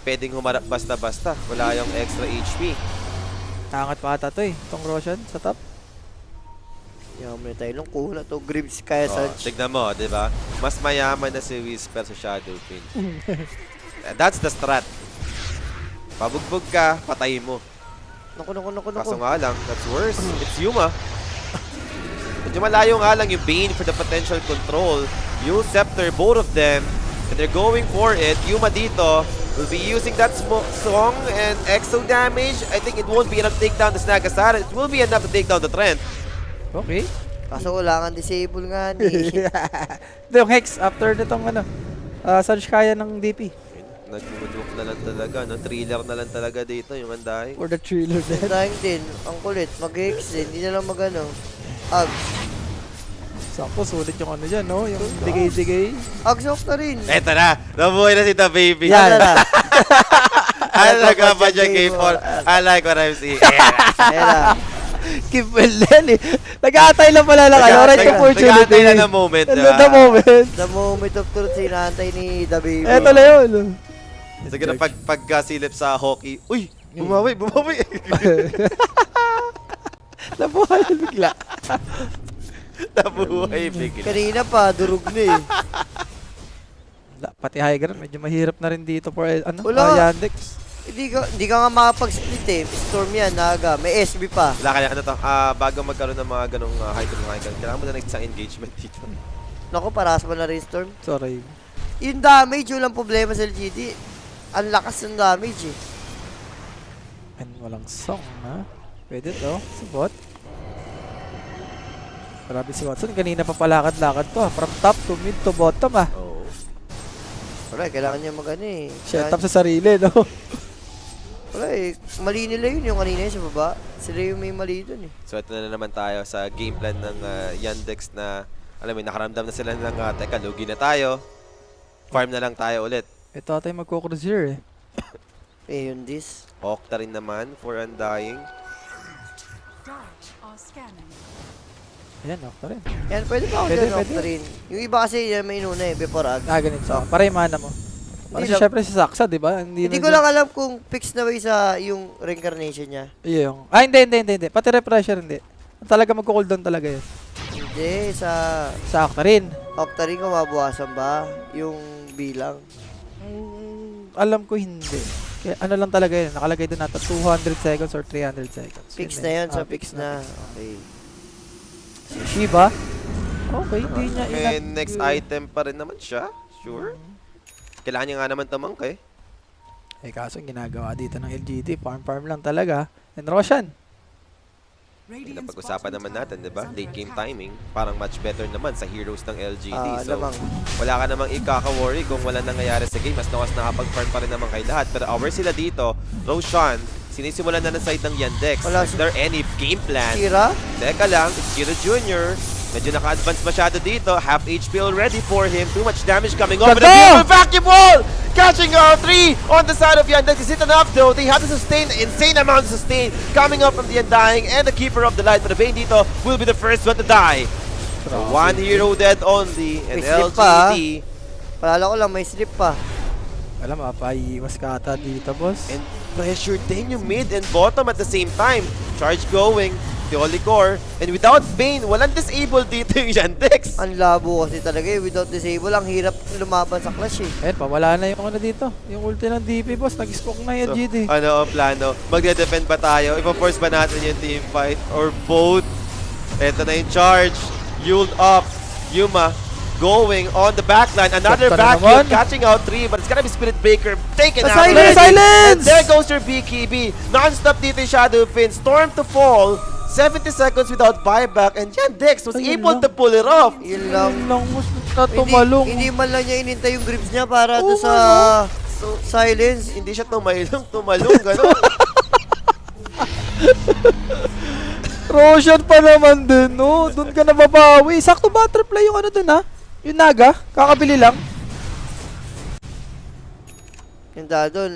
pwedeng humarap basta-basta. Wala yung extra HP. Nakangat pa ata to eh. Itong Roshan sa top. Yaman na tayo lang kuha na to. Grips kaya sa... Tignan mo, di ba? Mas mayaman na si Whisper sa Shadow Fin. That's the strat. Pabugbog ka, patayin mo. Naku. Kaso nga lang, that's worse. It's Yuma. Medyo malayo nga lang yung Bane for the potential control. Yung Scepter, both of them. And they're going for it. Yuma dito will be using that song and exo damage. I think it won't be enough to take down the Snagasara. It will be enough to take down the Trent. Okay. Kaso wala kang disable nga ni. Ito yung Hex after nitong Sarge kaya ng DP. Nagmumudok na lang talaga, no? Thriller na lang talaga dito yung Undying. For the thriller din. Tayong din. Ang kulit. Mag-hex din. Hindi na lang mag-ano. Sakto, sulit yung ano dyan, no? Yung digay-digay. Agsok na rin. Eto na! Nabuhay na si The Baby. Yan. Ano ka ba dyan, K4? I like what I'm seeing. Era. Keep well din eh. Nag-aatay lang pala lang kayo. Right opportunity. Nag-aantay na ng moment. The moment. The moment of truth, sinantay ni The Baby. Eto na yun. Sige na pagkasilip sa hockey. Uy! Bumawi! Nabuhay bigla. Nabuhay bigla. Kanina pa, durog na eh. Pati high ground, medyo mahirap na rin dito for Wala. Yandex. Hindi ka nga makapag-split eh. Storm yan, naga. May SB pa. Wala kaya, bago magkaroon ng mga ganong high ground, kailangan mo na ng isang engagement dito. Naku, paras mo na rin Storm. Sorry. Yung damage, walang problema sa LGD. Ang lakas ng damage eh. And walang song, ha? Pwede to. Sabot. Grabe si Watson. Kanina pa palakad-lakad to, ha? From top to mid to bottom, ha? Oo. Wala, kailangan niya mag-ano eh. Shut up sa sarili, no? Wala eh. Mali nila yun yung kanina yun sa baba. Sila yung may mali dun eh. So ito na naman tayo sa game plan ng Yandex na, alam mo, nakaramdam na sila ng, teka, lugi na tayo. Farm na lang tayo ulit. Ito tayo magko-cruiser, eh. Eh, yun this. Okta rin naman for Undying. Ayan, okta rin. Yan, pwede pa ako Pwede, dyan pwede. off rin. Yung iba kasi yan may inuna eh, before ag. Ganito. Para yung mana mo. Para Hindi lang- syempre si Saksa, di ba? Hindi ko lang alam kung fix na ba sa yung reincarnation niya. Yung... hindi. Pati refresher, hindi. Talaga magko-cooldown talaga yun. Hindi, sa Sa okta rin. Octarine ko mabawasan ba yung bilang? alam ko hindi. Kaya ano lang talaga yun, nakalagay doon nata 200 seconds or 300 seconds. Fix Yun na eh. yun, sa Ah, fix na. Okay. Si Shiba? Okay, hindi niya May next item pa rin naman siya. Sure. Kailangan niya nga naman tamangkay. Eh kaso ang ginagawa dito ng LGD, farm lang talaga. And Roshan, Yung napag-usapan naman natin, di ba? Late game timing. Parang much better naman sa heroes ng LGD. So, Lamang. wala ka namang ikaka-worry kung wala nangyayari sa game. As long as nakapag-farm pa rin naman kay lahat. Pero over sila dito, Roshan, sinisimulan na ng side ng Yandex. Wala Is there any game plan? Kira? Teka lang, it's Kira Jr. Medyo naka-advance masyado dito. Half HP already for him. Too much damage coming over. The Ganda! beautiful vacuum wall! Catching out 3 on the side of Yandex. Is it enough though? They have to sustain insane amount of sustain coming up from the Undying and the Keeper of the Light. But the Bane dito will be the first one to die. So one hero dead only. And May slip pa, LGD. Palala ko lang, may slip pa. alam mapaiiwas ka ata dito, boss. And pressure din yung mid and bottom at the same time. Charge going. The Holy Core. And without Bane, walang disable dito yung Yandex. Ang labo kasi talaga eh. Without disable, ang hirap lumaban sa clash eh. Ayun, pawala na yung ano dito. Yung ulti ng DP, boss. Nag-scook na yung LGD. Ano ang plano? Magde-defend ba tayo? Ipa-force ba natin yung team fight? Or both? Ito na yung charge. Yuled up. Yuma going on the backline. Another Sakto na vacuum naman. catching out 3, but it's gonna be Spirit Breaker taken The out. silence! already. Silence! And there goes your BKB. Non-stop dito yung Shadow Fin. Storm to fall. 70 seconds without buyback. And Yandex was Ayun able lang. to pull it off. Yun lang. Yun lang, boss. Natumalong. Hindi man lang niya inintay yung grips niya para doon sa So, silence. hindi siya tumalong, gano'n. Roshan pa naman din, no? Doon ka nababawi. Sakto butterfly yung ano dun, ha? Yung Naga. Kakabili lang. Yung doon,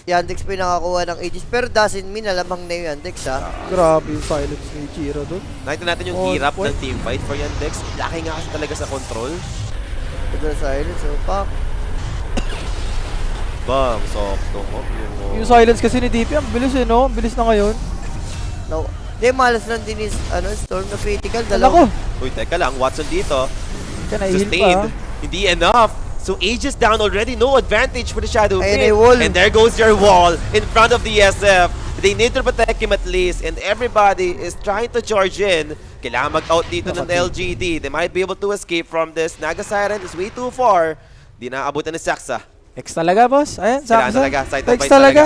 Yandex pa yung nakakuha ng Aegis. Pero doesn't mean alamang na yung Yandex ha. Grabe yung silence ni Chiro doon. Nakita natin yung On hirap point. ng team fight for Yandex. Laki nga kasi talaga sa control. Ito na silence. So, pak. Bang, soft no. Yung silence kasi ni DP, ang bilis eh, no? Ang bilis na ngayon. No. Hindi, malas lang din is, Storm na critical. Dala ko. Uy, teka lang. Watson dito. Kaya nahihil pa. Sustained. Hindi enough. So Aegis down already. No advantage for the Shadow Ayun, Fin. ay wall. And there goes your wall in front of the SF. They need to protect him at least. And everybody is trying to charge in. Kailangan mag-out dito ng LGD. They might be able to escape from this. Naga Siren is way too far. Di naabutan ni Saksa. X talaga, boss. Ayan, Kailangan saksa. talaga, side to X fight talaga.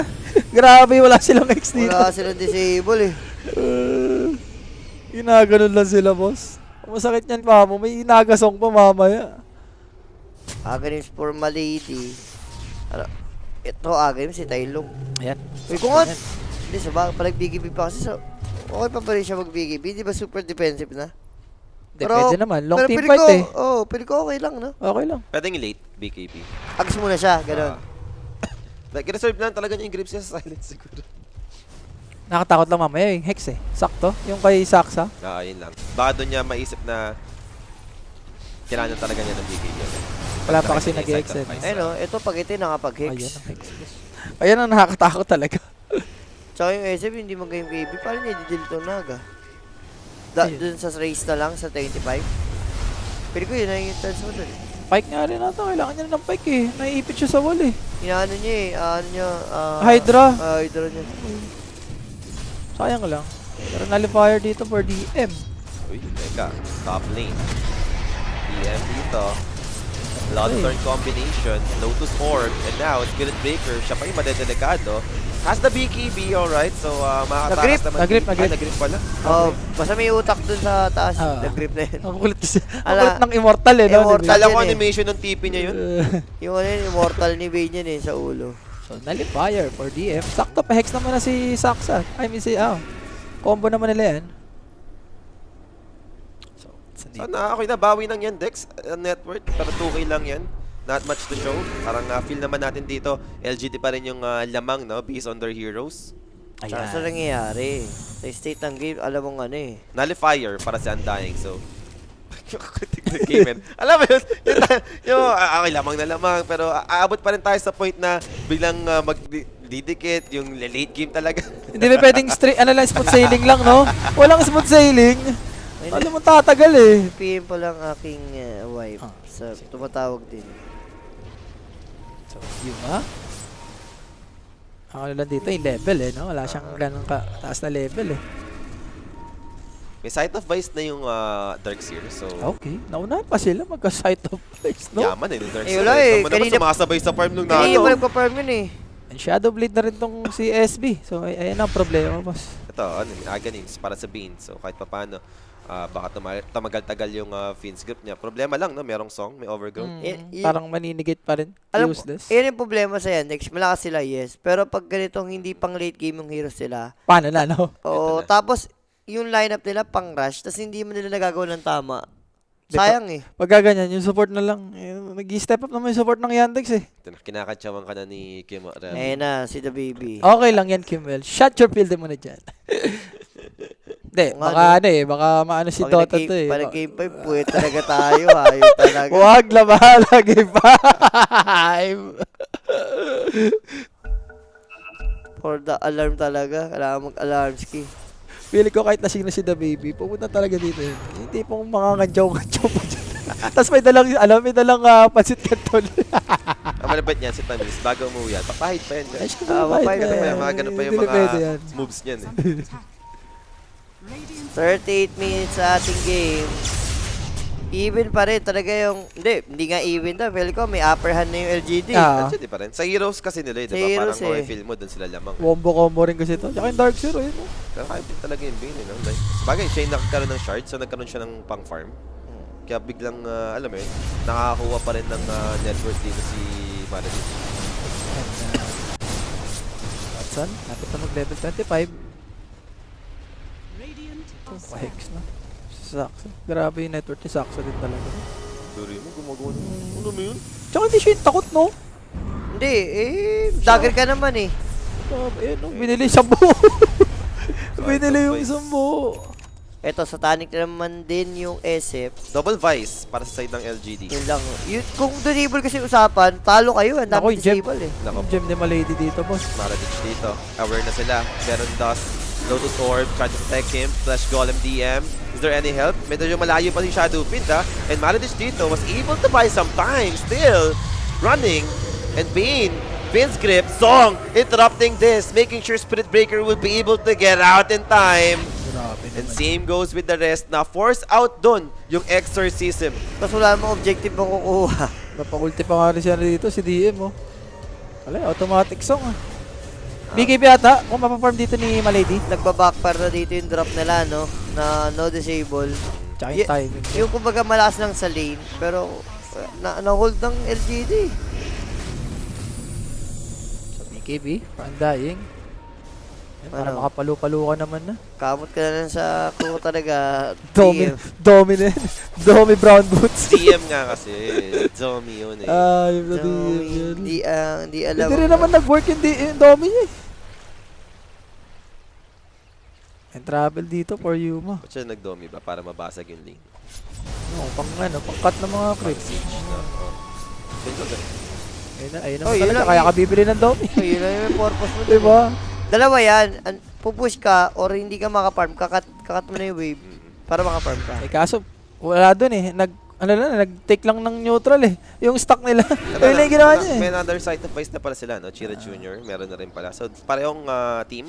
Grabe, wala silang X dito. Wala silang disable eh. Ginaganon lang sila, boss. Masakit yan pa mo. May inagasong pa mamaya. Agrims for Malady. Ito, Agrims si Tailong. Ayan. Uy, kung at, hindi sa bagay, palag BKB pa kasi sa, okay pa rin siya mag-BKB, di ba super defensive na? Depende naman. Long pero team pili fight ko, eh. pili ko okay lang, no? Okay lang. Pwedeng late, BKB. Ags muna siya, gano'n. Like, reserve lang talaga niya yung grip siya sa silence siguro. Nakatakot lang mamaya yung Hex eh. Sakto. Yung kay Saksa. Yun lang. Baka doon niya maisip na kailangan talaga niya ng BKB. Wala pa kasi Nakita niya yung nag-Hex side eh. of fight. Ayun o, ito pag ito nakapag-hex. Ayan ang Hex. Ayan ang nakakatakot talaga. Tsaka yung SF, hindi mag-game KB, paano niya i-deal ito Naga? Ayun. Dun sa race na lang, sa 25. Pero ko yun na yung chance mo dun. Pike nga rin ata. Kailangan niya ng Pike eh. Naiipit siya sa wall eh. Inaano niya eh, Hydra. Hydra niya. Sayang lang. Pero nullifier dito for DM. Uy, teka. Top lane. DM dito. Bloodthorn combination. Lotus Orb. And now, Spirit Breaker. Siya pa yung madedelikado. Has the BKB, alright. So, makatakas naman. Nag-grip. Nag-grip pala. Oh, basta may utak dun sa taas, Ah. nag-grip na yun. Ang kulit kasi. Ang Ala. kulit ng Immortal eh. No? Immortal. Kala ko Yan eh. animation ng TP niya yun. Yung ano yun, immortal ni Vayne yun eh, sa ulo. So, nullifier for DM. Sakto pa Hex naman na si Saksa. I mean si, combo naman nila yan. So, it's a need. Sana okay na. Bawi ng yan, Dex. Net worth. Pero 2K lang yan. Not much to show. Parang feel naman natin dito, LGD pa rin yung lamang, no? Based on their heroes. Tsaka sa nangyayari. Sa state ng game, alam mong ano eh. Nullifier para sa Undying. So, critic the game, man. Alam mo yun, okay, lamang na lamang. Pero aabot pa rin tayo sa point na biglang magdidikit, yung late game talaga. Hindi ba pwedeng straight, lang, smooth sailing lang, no? Walang smooth sailing. Alam mo, tatagal eh. PM pa lang aking wife. Sa tumatawag din. So, Yuma. Ang ano lang dito, yung level eh, no? Wala siyang ganun taas na level eh. May Sight of Vice na yung Darkseer. So, Okay, naunahan pa sila magka-sight of place, no? yaman eh, yung Darkseer. wala eh. Naman Kanina- sumasabay sa farm nung Hindi mo nalo. nagpa-farm yun eh. And Shadow Blade na rin tong si SB. So, ayan ang problema, boss. Ito, Aghanim's para sa Bane. So, kahit pa paano, baka tumagal-tagal yung Fiend's grip niya. Problema lang, no? Merong song, may overgrowth. Parang maninigit pa rin. Alam Useless. yan yung problema sa Yandex. Malakas sila, yes. Pero pag ganitong hindi pang late game yung heroes sila, Paano na, no? oo, tapos yung lineup nila pang rush, tapos hindi mo nila nagagawa ng tama. Sayang eh. Pagka ganyan, yung support na lang. Nag-step up naman yung support ng Yandex eh. Ito na, kinakantsawan ka na ni Kim. Ayan na, si The Baby. Okay lang yan, Kimwell. Shut your field mo na dyan. Hindi, Nga, baka no? ano eh. Baka maano si Dota to eh. Pag game 5, puwet talaga tayo. Ayaw talaga. Huwag na bahala, game 5. For the alarm talaga. Kailangan mag-alarm ski. Feeling ko kahit lasing na si The Baby, pupunta talaga dito yun. Hindi pong makakadyaw-kadyaw pa dyan. Tapos may dalang pansit kanton. Ang malabait niyan si Tamis, bago umuwi yan, papahid pa yan. Ay, Guys. syempre, mapahid mabait pa yan. Mga ganun pa yung Hindi na pwede yan. mga moves niyan eh. 38 minutes sa ating game. Even pa rin talaga yung... Hindi nga even daw. Feel ko may upper hand na yung LGD. Actually pa rin. Sa Heroes kasi nila eh, Sa diba? Heroes Parang eh. feel mo, dun sila lamang. Combo rin kasi to. Tsaka yung Dark Zero, yun. Oh. Pero kaya din talaga yung Bane eh, no? Like, bagay, siya yung nakakaroon ng shard, so nagkaroon siya ng pang-farm. Kaya biglang, alam mo yun, nakakakuha pa rin ng network dito si Maradis. Watson, napit na mag-level 25. Ito, Hex na. Saxo. Grabe yung network ni Saxo din talaga. Duri mo, gumagawa ng... Ano mo yun? Tsaka hindi siya yung takot, no? Hindi, dagger ka naman eh. Grabe, no? Binili yung 10. Binili yung 10. Eto, satanic naman din yung SF. Double Vice para sa side ng LGD. Yun lang. Kung disable kasi usapan, talo kayo. Ang Naku, dami disable eh. Nako, Gem ni Malady dito, boss. Maradis dito. Aware na sila. Meron Dust. Lotus Orb, try to protect him. Flash Golem DM. Is there any help? Medyo malayo pa si Shadowfiend ha. And Maradis dito was able to buy some time. Still running. And Bane. Fiend's grip. Song interrupting this. Making sure Spirit Breaker will be able to get out in time. Grabe And naman. same goes with the rest na force out dun yung Exorcism. Tapos wala namang objective mong kukuha. Napakulti pa nga rin siya dito, si DM, oh. Wala, automatic song, ah. BKB ata, kung mapafarm dito ni Malady. Nagbabackfire na dito yung drop nila, no? Na no disable. Tsaka yung timing. Yung kumbaga malakas lang sa lane, pero na-hold ng LGD. So, BKB, Undying. Yan, para Ano? makapalo-palo ka naman na. Kamot ka na lang sa kuko talaga. Domi TF. Domi brown boots. DM nga kasi. Zombie yun eh. Yung sa DM Domi, yun. hindi alam. Hindi rin naman nag-work yung Domi niya, eh. And travel dito for Yuma. Ba't siya nag-domi ba? Para mabasag yung lane. No, pang cut ng mga creeps. Siege na. Oh. Ganito ganito. Ayun Oh, naman yun talaga, lang kaya eh. ka bibili ng Domi. Yun lang yung purpose mo. Diba? Dalawa yan. Pupush ka or hindi ka makafarm, kakat mo na yung wave para makafarm ka. Eh kaso, wala dun eh. Nag-take lang ng neutral eh. Yung stock nila. Ito Ayun lang yung ginawa niya eh. May another side of Vice na pala sila, no? Chira Jr. Meron na rin pala. So, parehong team.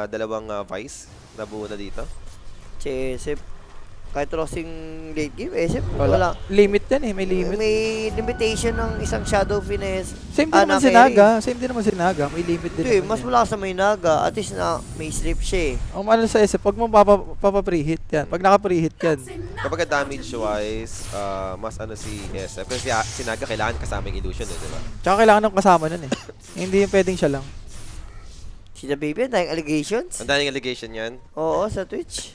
Dalawang Vice na buo na dito. SF. Kahit crossing late game, SF, Wala. wala. Limit yan eh. May limit. May limitation ng isang Shadow Finesse. Same din naman si Naga. Same din naman si Naga. May limit din Hindi, naman mas yan. malakas sa may Naga. At least na may slip siya eh. Ang ano sa SF, pag mo papa-preheat yan. Pag naka-preheat yan. Kapag damage-wise, mas ano si SF. Kasi si Naga kailangan kasama yung illusion, eh, di ba? Tsaka kailangan ng kasama nun eh. Hindi yung pwedeng siya lang. Si The Baby, ang daming allegations. Ang daming allegation yan. Oo, sa Twitch.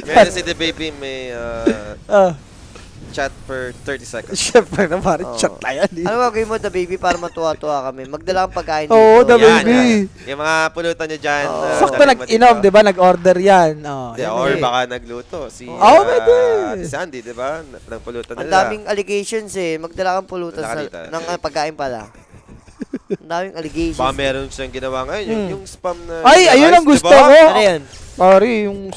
Meron si The Baby, may chat per 30 seconds. Siyempre na parang Oo. chat tayo. Ano gagawin mo, The Baby, para matuwa-tuwa kami? Magdala kang pagkain dito. Oo, The Yan, Baby. yan. Yung mga pulutan nyo dyan. Oo. Sakto nag-inom, di ba? Nag-order yan. Oh, Di, yan or eh. baka nagluto. Si pwede. Sandy, di ba? Ng pulutan Ang nila. daming allegations eh. Magdala kang pulutan Nakalita. ng pagkain pala. Ang daming allegations. Baka meron siyang ginawa ngayon. Yung spam na... Ay, ayun ang Di gusto ba? ko. Ano yan? Pare, yung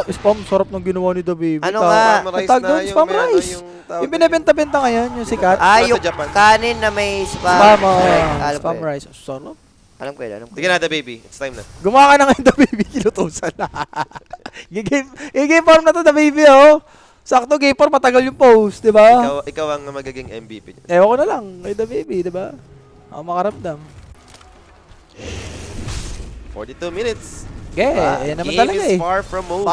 spam sarap ng ginawa ni The Baby. Ano nga? Spam rice Tawag na doon, yung spam may ano, rice. yung tawag Yung binibenta-benta ngayon, yung sikat. Sa Yung Japan. kanin na may spam. Spam, Correct. Alam ko spam yun. rice. Sarap. Alam ko yun, alam ko. Sige na, The Baby. It's time na. Gumawa ka na ngayon, The Baby. Kinutusan na. Game form na to, The Baby, oh. Sakto, game form, matagal yung post, di ba? Ikaw ang magiging MVP. Ewan ko na lang, kay The Baby, di ba? Ako makaramdam. 42 minutes. Yan naman Game talaga is eh. far from over.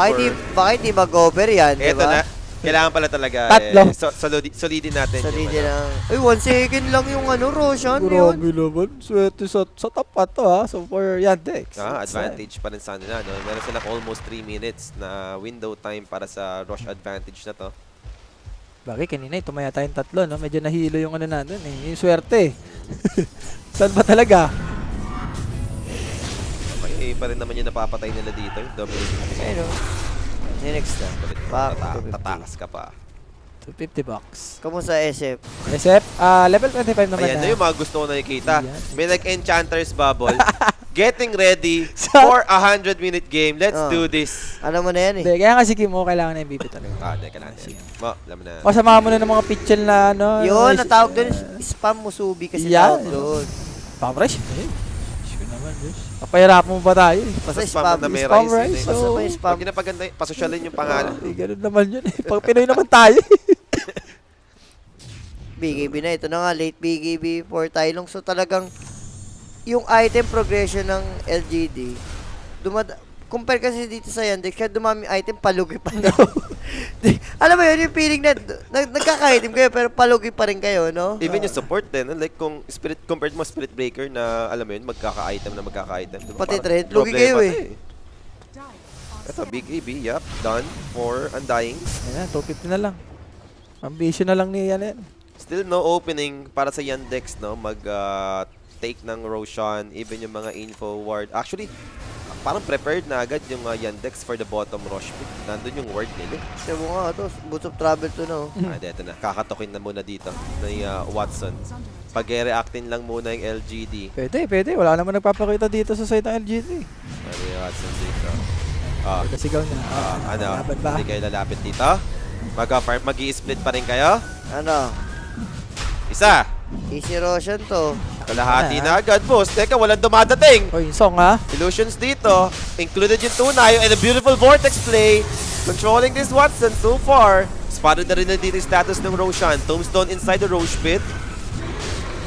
Bakit di mag-over yan, di Ito ba? na. Kailangan pala talaga. Tatlo. Solidin natin. Solidin yung, lang. Uy, 1 second lang yung Roshan yun. Grabe naman. Swerte sa top pa to ha. So for Yandex. advantage pa rin sa nila. No? Meron silang almost 3 minutes na window time para sa rush advantage na to. Bakit kanina tumaya tayong tatlo no? Medyo nahilo yung ano natin eh. Yung swerte eh. Saan ba talaga? Okay pa rin naman yung napapatay nila dito. Yung double. Ayun o. Next na. Pak, 250. Tatakas ka pa. 250 bucks. Kamusta SF? SF, level 25 naman Ayan na yung mga gusto ko nakikita. Ayan. May nag-Enchanters Bubble. Getting ready Sa- for a 100-minute game. Let's Oh. do this. Alam mo na yan eh. Hindi, kaya nga si Kimo kailangan na MVP talaga. Teka lang. Mo, alam mo na. O samahan mo na ng mga pitchel na ano. Yun, ano, natawag doon, spam musubi kasi Yan. tawag doon. Spam rice? Eh, ko naman, Diyos. Papahirap mo ba tayo eh? Basta Spam spam. na may Spam rice. rice, Basta oh. may spam. Pag ginapaganda, pasosyalin yung pangalan. Eh, ganun naman yun eh. Pag Pinoy naman tayo eh. BKB na. Ito na nga, late BKB for Tylong. So talagang yung item progression ng LGD, compare kasi dito sa Yandex, kaya dumami item, palugi pa daw. Alam mo yun, yung feeling na nagkaka-item kayo, pero palugi pa rin kayo, no? Even yung support din, like kung compared mo Spirit Breaker na alam mo yun, magkaka-item. Diba? Pati Parang trend, lugi problema kayo to eh. Ito, Big AB, yup, done for Undying. Ayan, 250 na lang. Ambition na lang ni yan. Still no opening para sa Yandex, no? Take ng Roshan, even yung mga info ward. Actually, parang prepared na agad yung Yandex for the bottom rush pick. Nandun yung ward nila. Sabi mo nga, ito, boots of travel to, no? Dito na. Kakatokin na muna dito ni Watson. Pag-reactin lang muna yung LGD. Pwede. Wala naman nagpapakita dito sa site ng LGD. Ano yung Watson dito? Kasigaw niya. Laban ba? Hindi kayo lalapit dito? Mag-i-split pa rin kayo? Ano? Isa! Easy Roshan to. Kalahati na agad, boss. Teka, walang dumadating. Oy, song ha? Illusions dito. Included yung Tunayo and a beautiful Vortex play. Controlling this Watson so far. Spotted na rin na dito yung status ng Roshan. Tombstone inside the Roche pit.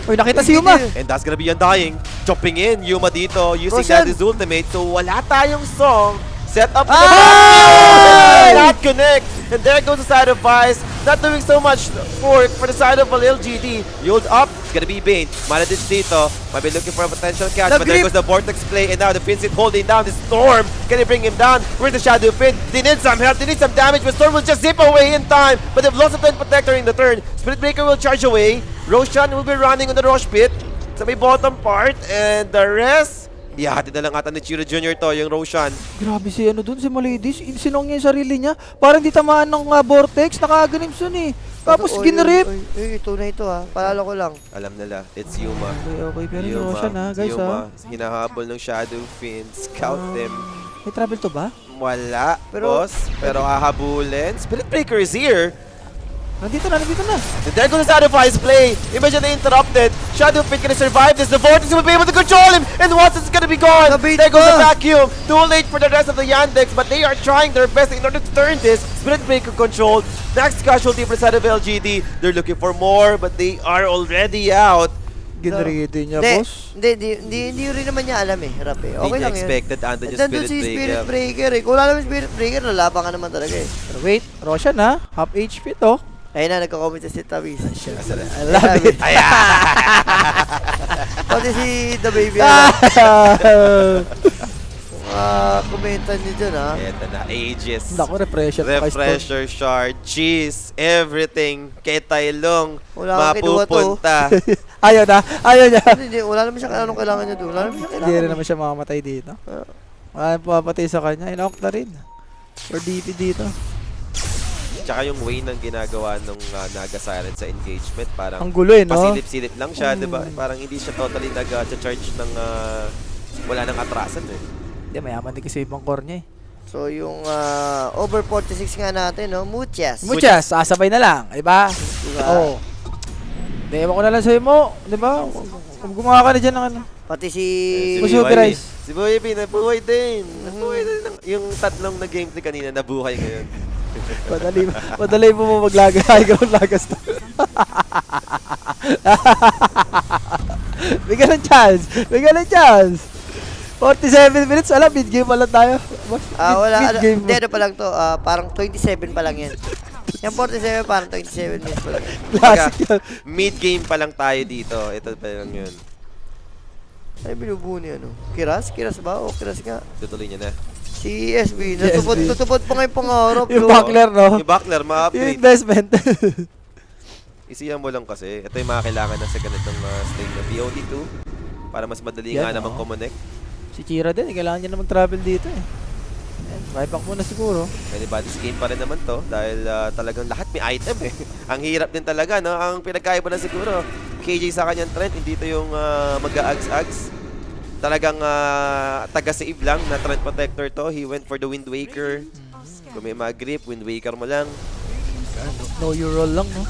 Oy, nakita si Yuma. And that's gonna be Undying. Jumping in, Yuma dito. Using Roshan! that his ultimate. So wala tayong song. Set up Ay! the vacuum! Not connect. And there goes the side of Vice. Not doing so much for the side of LGD. Yield up. It's gonna be Bane. Manaditch dito. Might be looking for a potential catch. The But there grip! goes the Vortex play. And now the Pinsit holding down the Storm. Can he bring him down? Where's the Shadow Pit? They need some help. They need some damage. But Storm will just zip away in time. But they've lost a Twin Protector in the turn. Spirit Breaker will charge away. Roshan will be running on the Roche Pit. Sa may bottom part. And the rest... Ihati na lang ata ni Chiro Jr. to, yung Roshan. Grabe si ano dun, si Maladies. Sinong niya yung sarili niya. Parang di tamaan ng Vortex. Nakaganim sun eh. Tapos Oy, ginrip. ito na ito ha. Palala ko lang. Alam nila, it's Yuma. Okay. Pero yung Roshan ha, guys ha. Yuma, hinahabol ng Shadow Fiend. Scout them. May travel to ba? Wala, Pero- boss. Pero hahabulin. Spirit Breaker is here. Nandito na. And there goes the Sacrifice play. Imagine they interrupted. Shadow Fiend can survive this. The Vortex will be able to control him. And Watson's gonna be gone. Nabait There goes the pa. vacuum. Too late for the rest of the Yandex. But they are trying their best in order to turn this. Spirit Breaker controlled. Next casualty for the side of LGD. They're looking for more. But they are already out. Ginrede niya, Hindi, boss. hindi rin naman niya alam eh. Harap eh. Okay Hindi lang niya yun. expected. Andun yung Nandun Spirit si Breaker. Spirit Breaker eh. Kung wala naman Spirit Breaker, lalaban ka naman talaga eh. Pero wait, Roshan ha. Half HP to. Ayun na, nagko-comment si Tavis. I love it. Pati si The Baby. Kumentan niyo dyan ha. Eto na, Aegis. Naku, refresher. Refresher shard, cheese, everything. Kay Tailong, Wala kang kinuha to. mapupunta. Ayaw na. Hindi, wala naman siya anong kailangan niya doon. Wala naman siya Hindi kailangan. rin naman siya makamatay dito. Wala nang pumapatay sa kanya. Inock na rin. Or DP dito. Tsaka yung way ng ginagawa nung Naga Siren sa engagement, parang Ang gulo eh, no? pasilip-silip lang siya, di ba? Parang hindi siya totally nag-charge ng wala nang atrasan eh. Hindi, mayaman din kasi ibang core niya eh. So, yung over 46 nga natin, no? Muchas. Muchas, sasabay na lang, di ba? Diba? Oo. Di, ewan ko na lang sa'yo mo, di ba? Kung gumawa ka na dyan ng ano. Pati si... Musubi Rice. Si Boy B, nabuhay din. Nabuhay din. Yung tatlong na gameplay kanina, nabuhay ngayon. Madali mo maglagas. Ay, gawin lagas to. Bigyan ng chance. Bigyan ng chance. 47 minutes, alam, mid-game pa lang tayo. wala. Mid-game Hindi, ano pa lang to. Parang 27 pa lang yan. Yung 47, parang 27 minutes pa lang. Classic yun. Mid-game pa lang tayo dito. Ito pa lang yun. Ay, binubuo niya, ano? Kiras? Kiras ba? O kiras nga? Tutuloy niya na. Si SB, SB. tutupad pa nga yung pangarap. Yung no? buckler, no? Yung buckler, Yung ma-upgrade. investment. Isiyan mo lang kasi. Ito yung mga kailangan na sa ganitong slate na BOD2. Para mas madali Yan, nga namang oh. connect. Si Chira din, kailangan niya na mag-travel dito eh. Buyback muna siguro. Anybody's game pa rin naman to dahil talagang lahat may item eh. Ang hirap din talaga, no? Ang pinagkaiba na siguro, KJ sa kanyang trend, hindi to yung mag-a-ags-ags. Talagang taga-save lang na trend protector to. He went for the Wind Waker. Kung may mag-grip, Wind Waker mo lang. No your roll lang, no?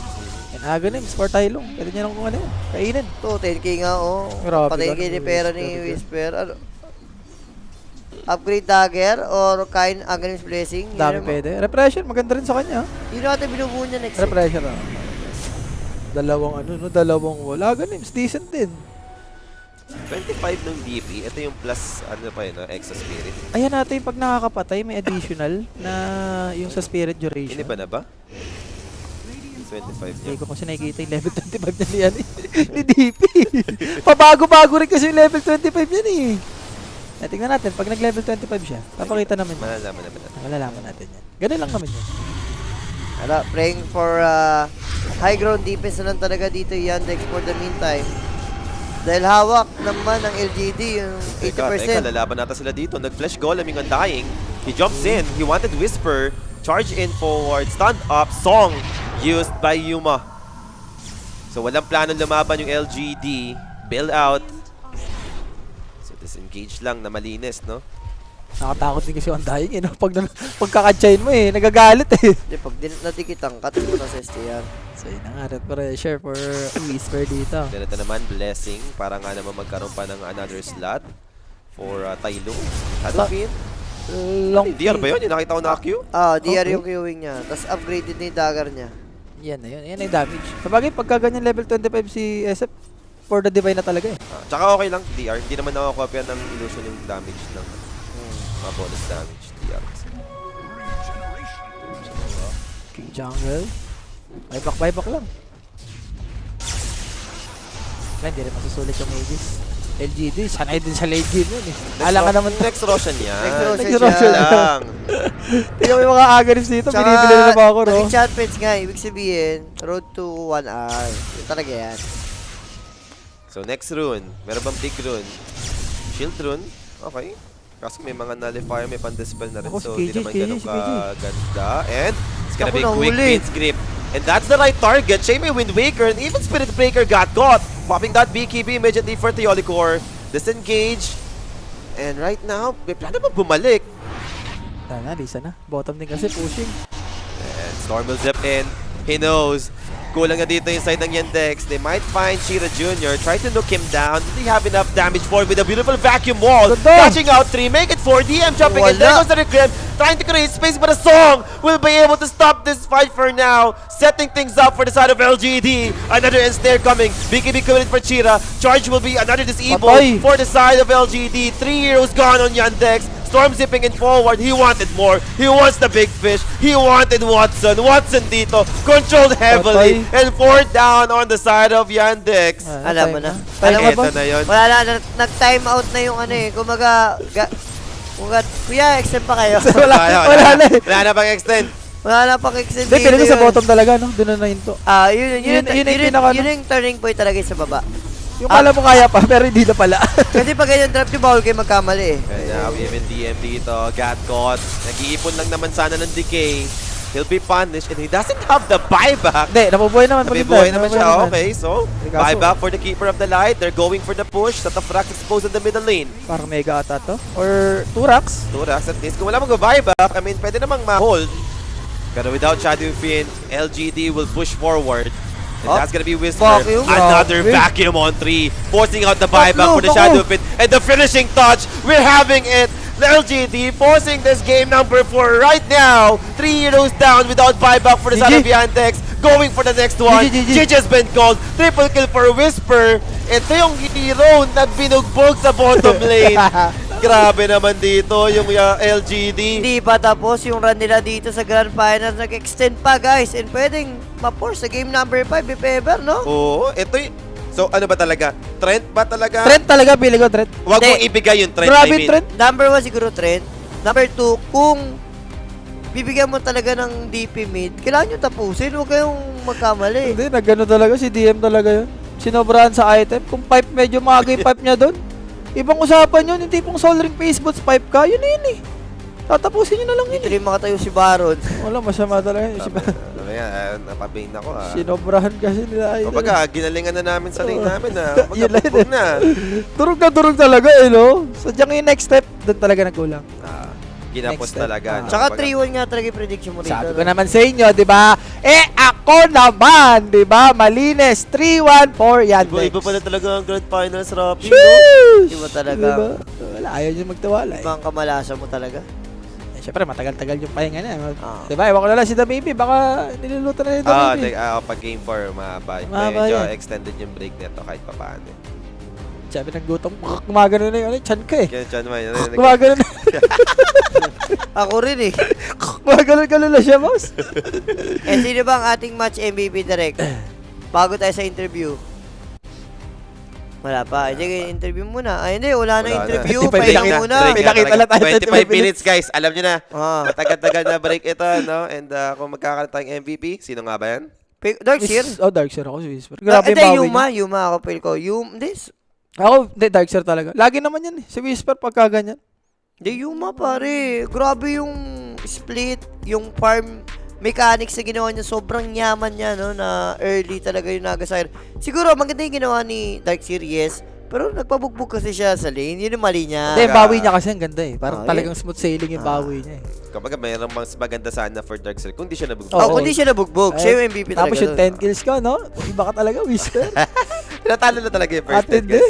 And Aghanim, score tayo lang. Pwede niya lang kung ano yun. Kainin. To, 10k nga, oh. Grabe, Patayin ano, kayo ni pera ni Whisper. Whisper. Ano? Upgrade dagger or kain Aghanim's Blessing? Dami pwede. Repression, maganda rin sa kanya. Yun natin binubuo niya next. Repression, ah. Dalawang wall. Aghanim, decent din. 25 ng DP. Ito yung plus, ano pa yun, Exo Spirit. Ayan natin, pag nakakapatay, may additional na yung sa spirit duration. Ini ba na ba? 25 niya. Hindi ko kasi nakikita yung level 25 niya ni, ano, ni DP. Pabago-bago rin kasi yung level 25 niya eh. Tingnan natin, pag nag-level 25 siya, papakita namin. Malalaman naman natin. Malalaman natin yan. Ganun lang naman yun. Ala, praying for high ground defense na lang talaga dito Yandex for the meantime. Dahil hawak naman ng LGD yung 80%. Teka, lalaban nata sila dito. Nag-flash golem yung Undying. He jumps in. He wanted Whisper. Charge in forward. Stand up. Song used by Yuma. So walang plano lumaban yung LGD. Bail out. So disengage lang na malinis, no? Nakatakot din kasi yung Undying eh. No? Pagkakatchain mo eh, nagagalit eh. Hindi, pag natikitan ka, tapos mo na sa STR. So yun na nga, red pressure for Whisper dito. Then ito naman, Blessing. Para nga naman magkaroon pa ng another slot for Tailong. Hadouken. Long DR ba yun? Yung nakita ko na Q? DR Okay. yung queuing niya. Tapos upgraded na yung dagger niya. Yan na yun. Yan na yung damage. Sabagay, pagka ganyan level 25 si SF, for the divine na talaga eh. Tsaka okay lang, DR. Hindi naman nakakopya ng illusion yung damage ng mga bonus damage. DR. King Jungle. Buyback lang. Kaya hindi rin masusulit yung Aegis. LGD, sanay din sa late game yun eh. Ala ka naman. Next Roshan niya. Next Roshan Next Roshan siya. lang. Tingnan mo yung mga Aghanims dito, Tsaka, binibili na ba ako, no? naging champions nga, ibig sabihin, road to 1 hour. Yun talaga yan. So next rune, meron bang big rune? Shield rune, okay. Kasi may mga nullifier, may pan-dispel na rin. Ako, si So KJ, hindi naman KJ, ganun si KJ. kaganda. And it's gonna Ako, be a quick nahuli. Wind Grip. And that's the right target. Shay may Wind Waker and even Spirit Breaker got caught. Popping that BKB immediately for Theolicor. Disengage. And right now, may plano ba bumalik? Tana, Lisa na. Bottom din kasi pushing. And Storm will zip in. He knows. Kulang na dito yung side ng Yandex. They might find Shira Jr. Try to knock him down. Do they have enough damage for him with a beautiful vacuum wall? Ganda! Catching out 3. Make it 4. DM jumping in. There Wala. goes the Reclaim. Trying to create space, but a Song will be able to stop this fight for now. Setting things up for the side of LGD. Another ensnare coming. BKB coming in for Shira. Charge will be another disable Patay. for the side of LGD. 3 heroes gone on Yandex. Storm zipping in forward. He wanted more. He wants the big fish. He wanted Watson. Watson dito. Controlled heavily. And 4 down on the side of Yandex. Alam mo na. Alam mo ba? Ito na yun. Wala na, nag-time out na yung ano eh. Kumaga, kuya, extend pa kayo. Wala na eh. Wala na pang extend. Wala na pang extend Hindi, piling ko sa bottom talaga, no? Doon na hinto. Yun Yun yung pinaka- yun yung turning point talaga yung sa baba. Yung kala mo kaya pa, pero hindi na pala. Kasi pag ganyan drop yung bawal kayo magkamali eh. And now we have in DM dito. Got caught. Nag-iipon lang naman sana ng decay. he'll be punished and he doesn't have the buyback. Hindi, nabubuhay naman. Nabibuhay naman siya. Okay, so Kaso- buyback for the Keeper of the Light. They're going for the push. Satafrax exposed in the middle lane. Parang mega ata to. Or Turax. Turax at least. Kung wala mag-buyback, I mean, pwede namang ma-hold. Pero without Shadow Fiend, LGD will push forward. And Oh, that's gonna be Whisper. vacuum. Another Grabe. vacuum on 3. Forcing out the buyback Tatlo, for the naku. Shadow Fiend. And the finishing touch, we're having it. The LGD forcing this game number 4 right now. 3 heroes down without buyback for the GG. Shadow Viantex. Going for the next one. GG. GG has been called. Triple kill for Whisper. Ito yung hero na binugbog sa bottom lane. Grabe naman dito yung LGD. Hindi pa tapos yung run nila dito sa Grand Finals. Nag-extend pa, guys. And pwedeng ma-force sa game number 5 if ever, no? Oo, ito yung... So ano ba talaga? Trent ba talaga? Trent talaga, pili ko Trent. Huwag mong Hindi. ibigay yung Trent, Grabe I mean. Trent. Number 1 siguro Trent. Number 2, kung bibigyan mo talaga ng DP mid, kailangan nyo tapusin. Huwag kayong magkamali. Hindi, nagano talaga. Si DM talaga yun. Sinobrahan sa item. Kung pipe, medyo maaga yung pipe niya doon. Ibang usapan yun. Yung tipong Soul Ring Facebooks pipe ka. Yun na yun eh. Tatapusin nyo na lang yun Hindi eh. rin makatayo si Baron. Wala, masama talaga yun. Ano yan, napabing ako ha. Sinobrahan kasi nila. Idol. Kumbaga, ginalingan na namin sa lane namin ha. Yun lang Kumbaga, yun na. Durog talaga eh, no? Sadyang yung next step, doon talaga nagkulang. Ginapos Next step. talaga. no? Tsaka Kumbaga, 3-1 nga talaga yung prediction mo rito. Sabi ko no? naman sa inyo, di ba? Eh, ako naman, di ba? Malinis, 3-1 for Yandex. Iba pala talaga ang Grand Finals, Rapi, no? Sheesh! Di ba talaga? Diba? Wala, ayaw nyo magtiwala eh. Ibang kamalasa mo talaga. Siyempre, matagal-tagal yung pahinga niya. Ah. Di ba? Ewan ko na lang si The Baby. Baka niluluto na ni The Baby. Pag game 4, mahaba. Mahaba Medyo yan. extended yung break nito kahit pa paano. Sabi ng gutom, gumagano na yun. Chan ka eh. Kaya dyan naman, Gumagano na. Ako rin eh. Gumagano na siya, boss. And sino ba ang ating match MVP direct? Bago tayo sa interview. Wala pa. Sige, interview muna. Ay, hindi. Wala na Wala na. interview. 25 Pahinga lang muna. Break. Pinakita lang tayo 25 minutes, guys. Alam nyo na. Ah. Matagal-tagal na break ito, no? And kung magkakaroon tayong MVP, sino nga ba yan? Darkseer? Oh, Darkseer ako si Whisper. Grabe yung Hindi, bawi Yuma. niya. Yuma ako. Feel ko. Ako, hindi, Darkseer talaga. Lagi naman yan eh. Si Whisper pagka ganyan. Hindi, Yuma pare. Grabe yung split, yung farm mechanics na ginawa niya. Sobrang yaman niya, no? Na early talaga yung Nagasire. Siguro, maganda yung ginawa ni Darkseer, yes. Pero nagpabugbog kasi siya sa lane. Yun yung mali niya. Hindi, yung bawi niya kasi ang ganda eh. Parang Ah, talagang smooth sailing yung bawi niya eh. Kapag mayroong mas maganda sana for Darkseer kung di siya nabugbog. Oh, Oo. kung di siya nabugbog, siya yung MVP talaga. Tapos yung dun. 10 kills ka, no? Iba ka talaga, Whisper. Tinatalo na talaga yung first Atin net, din. guys.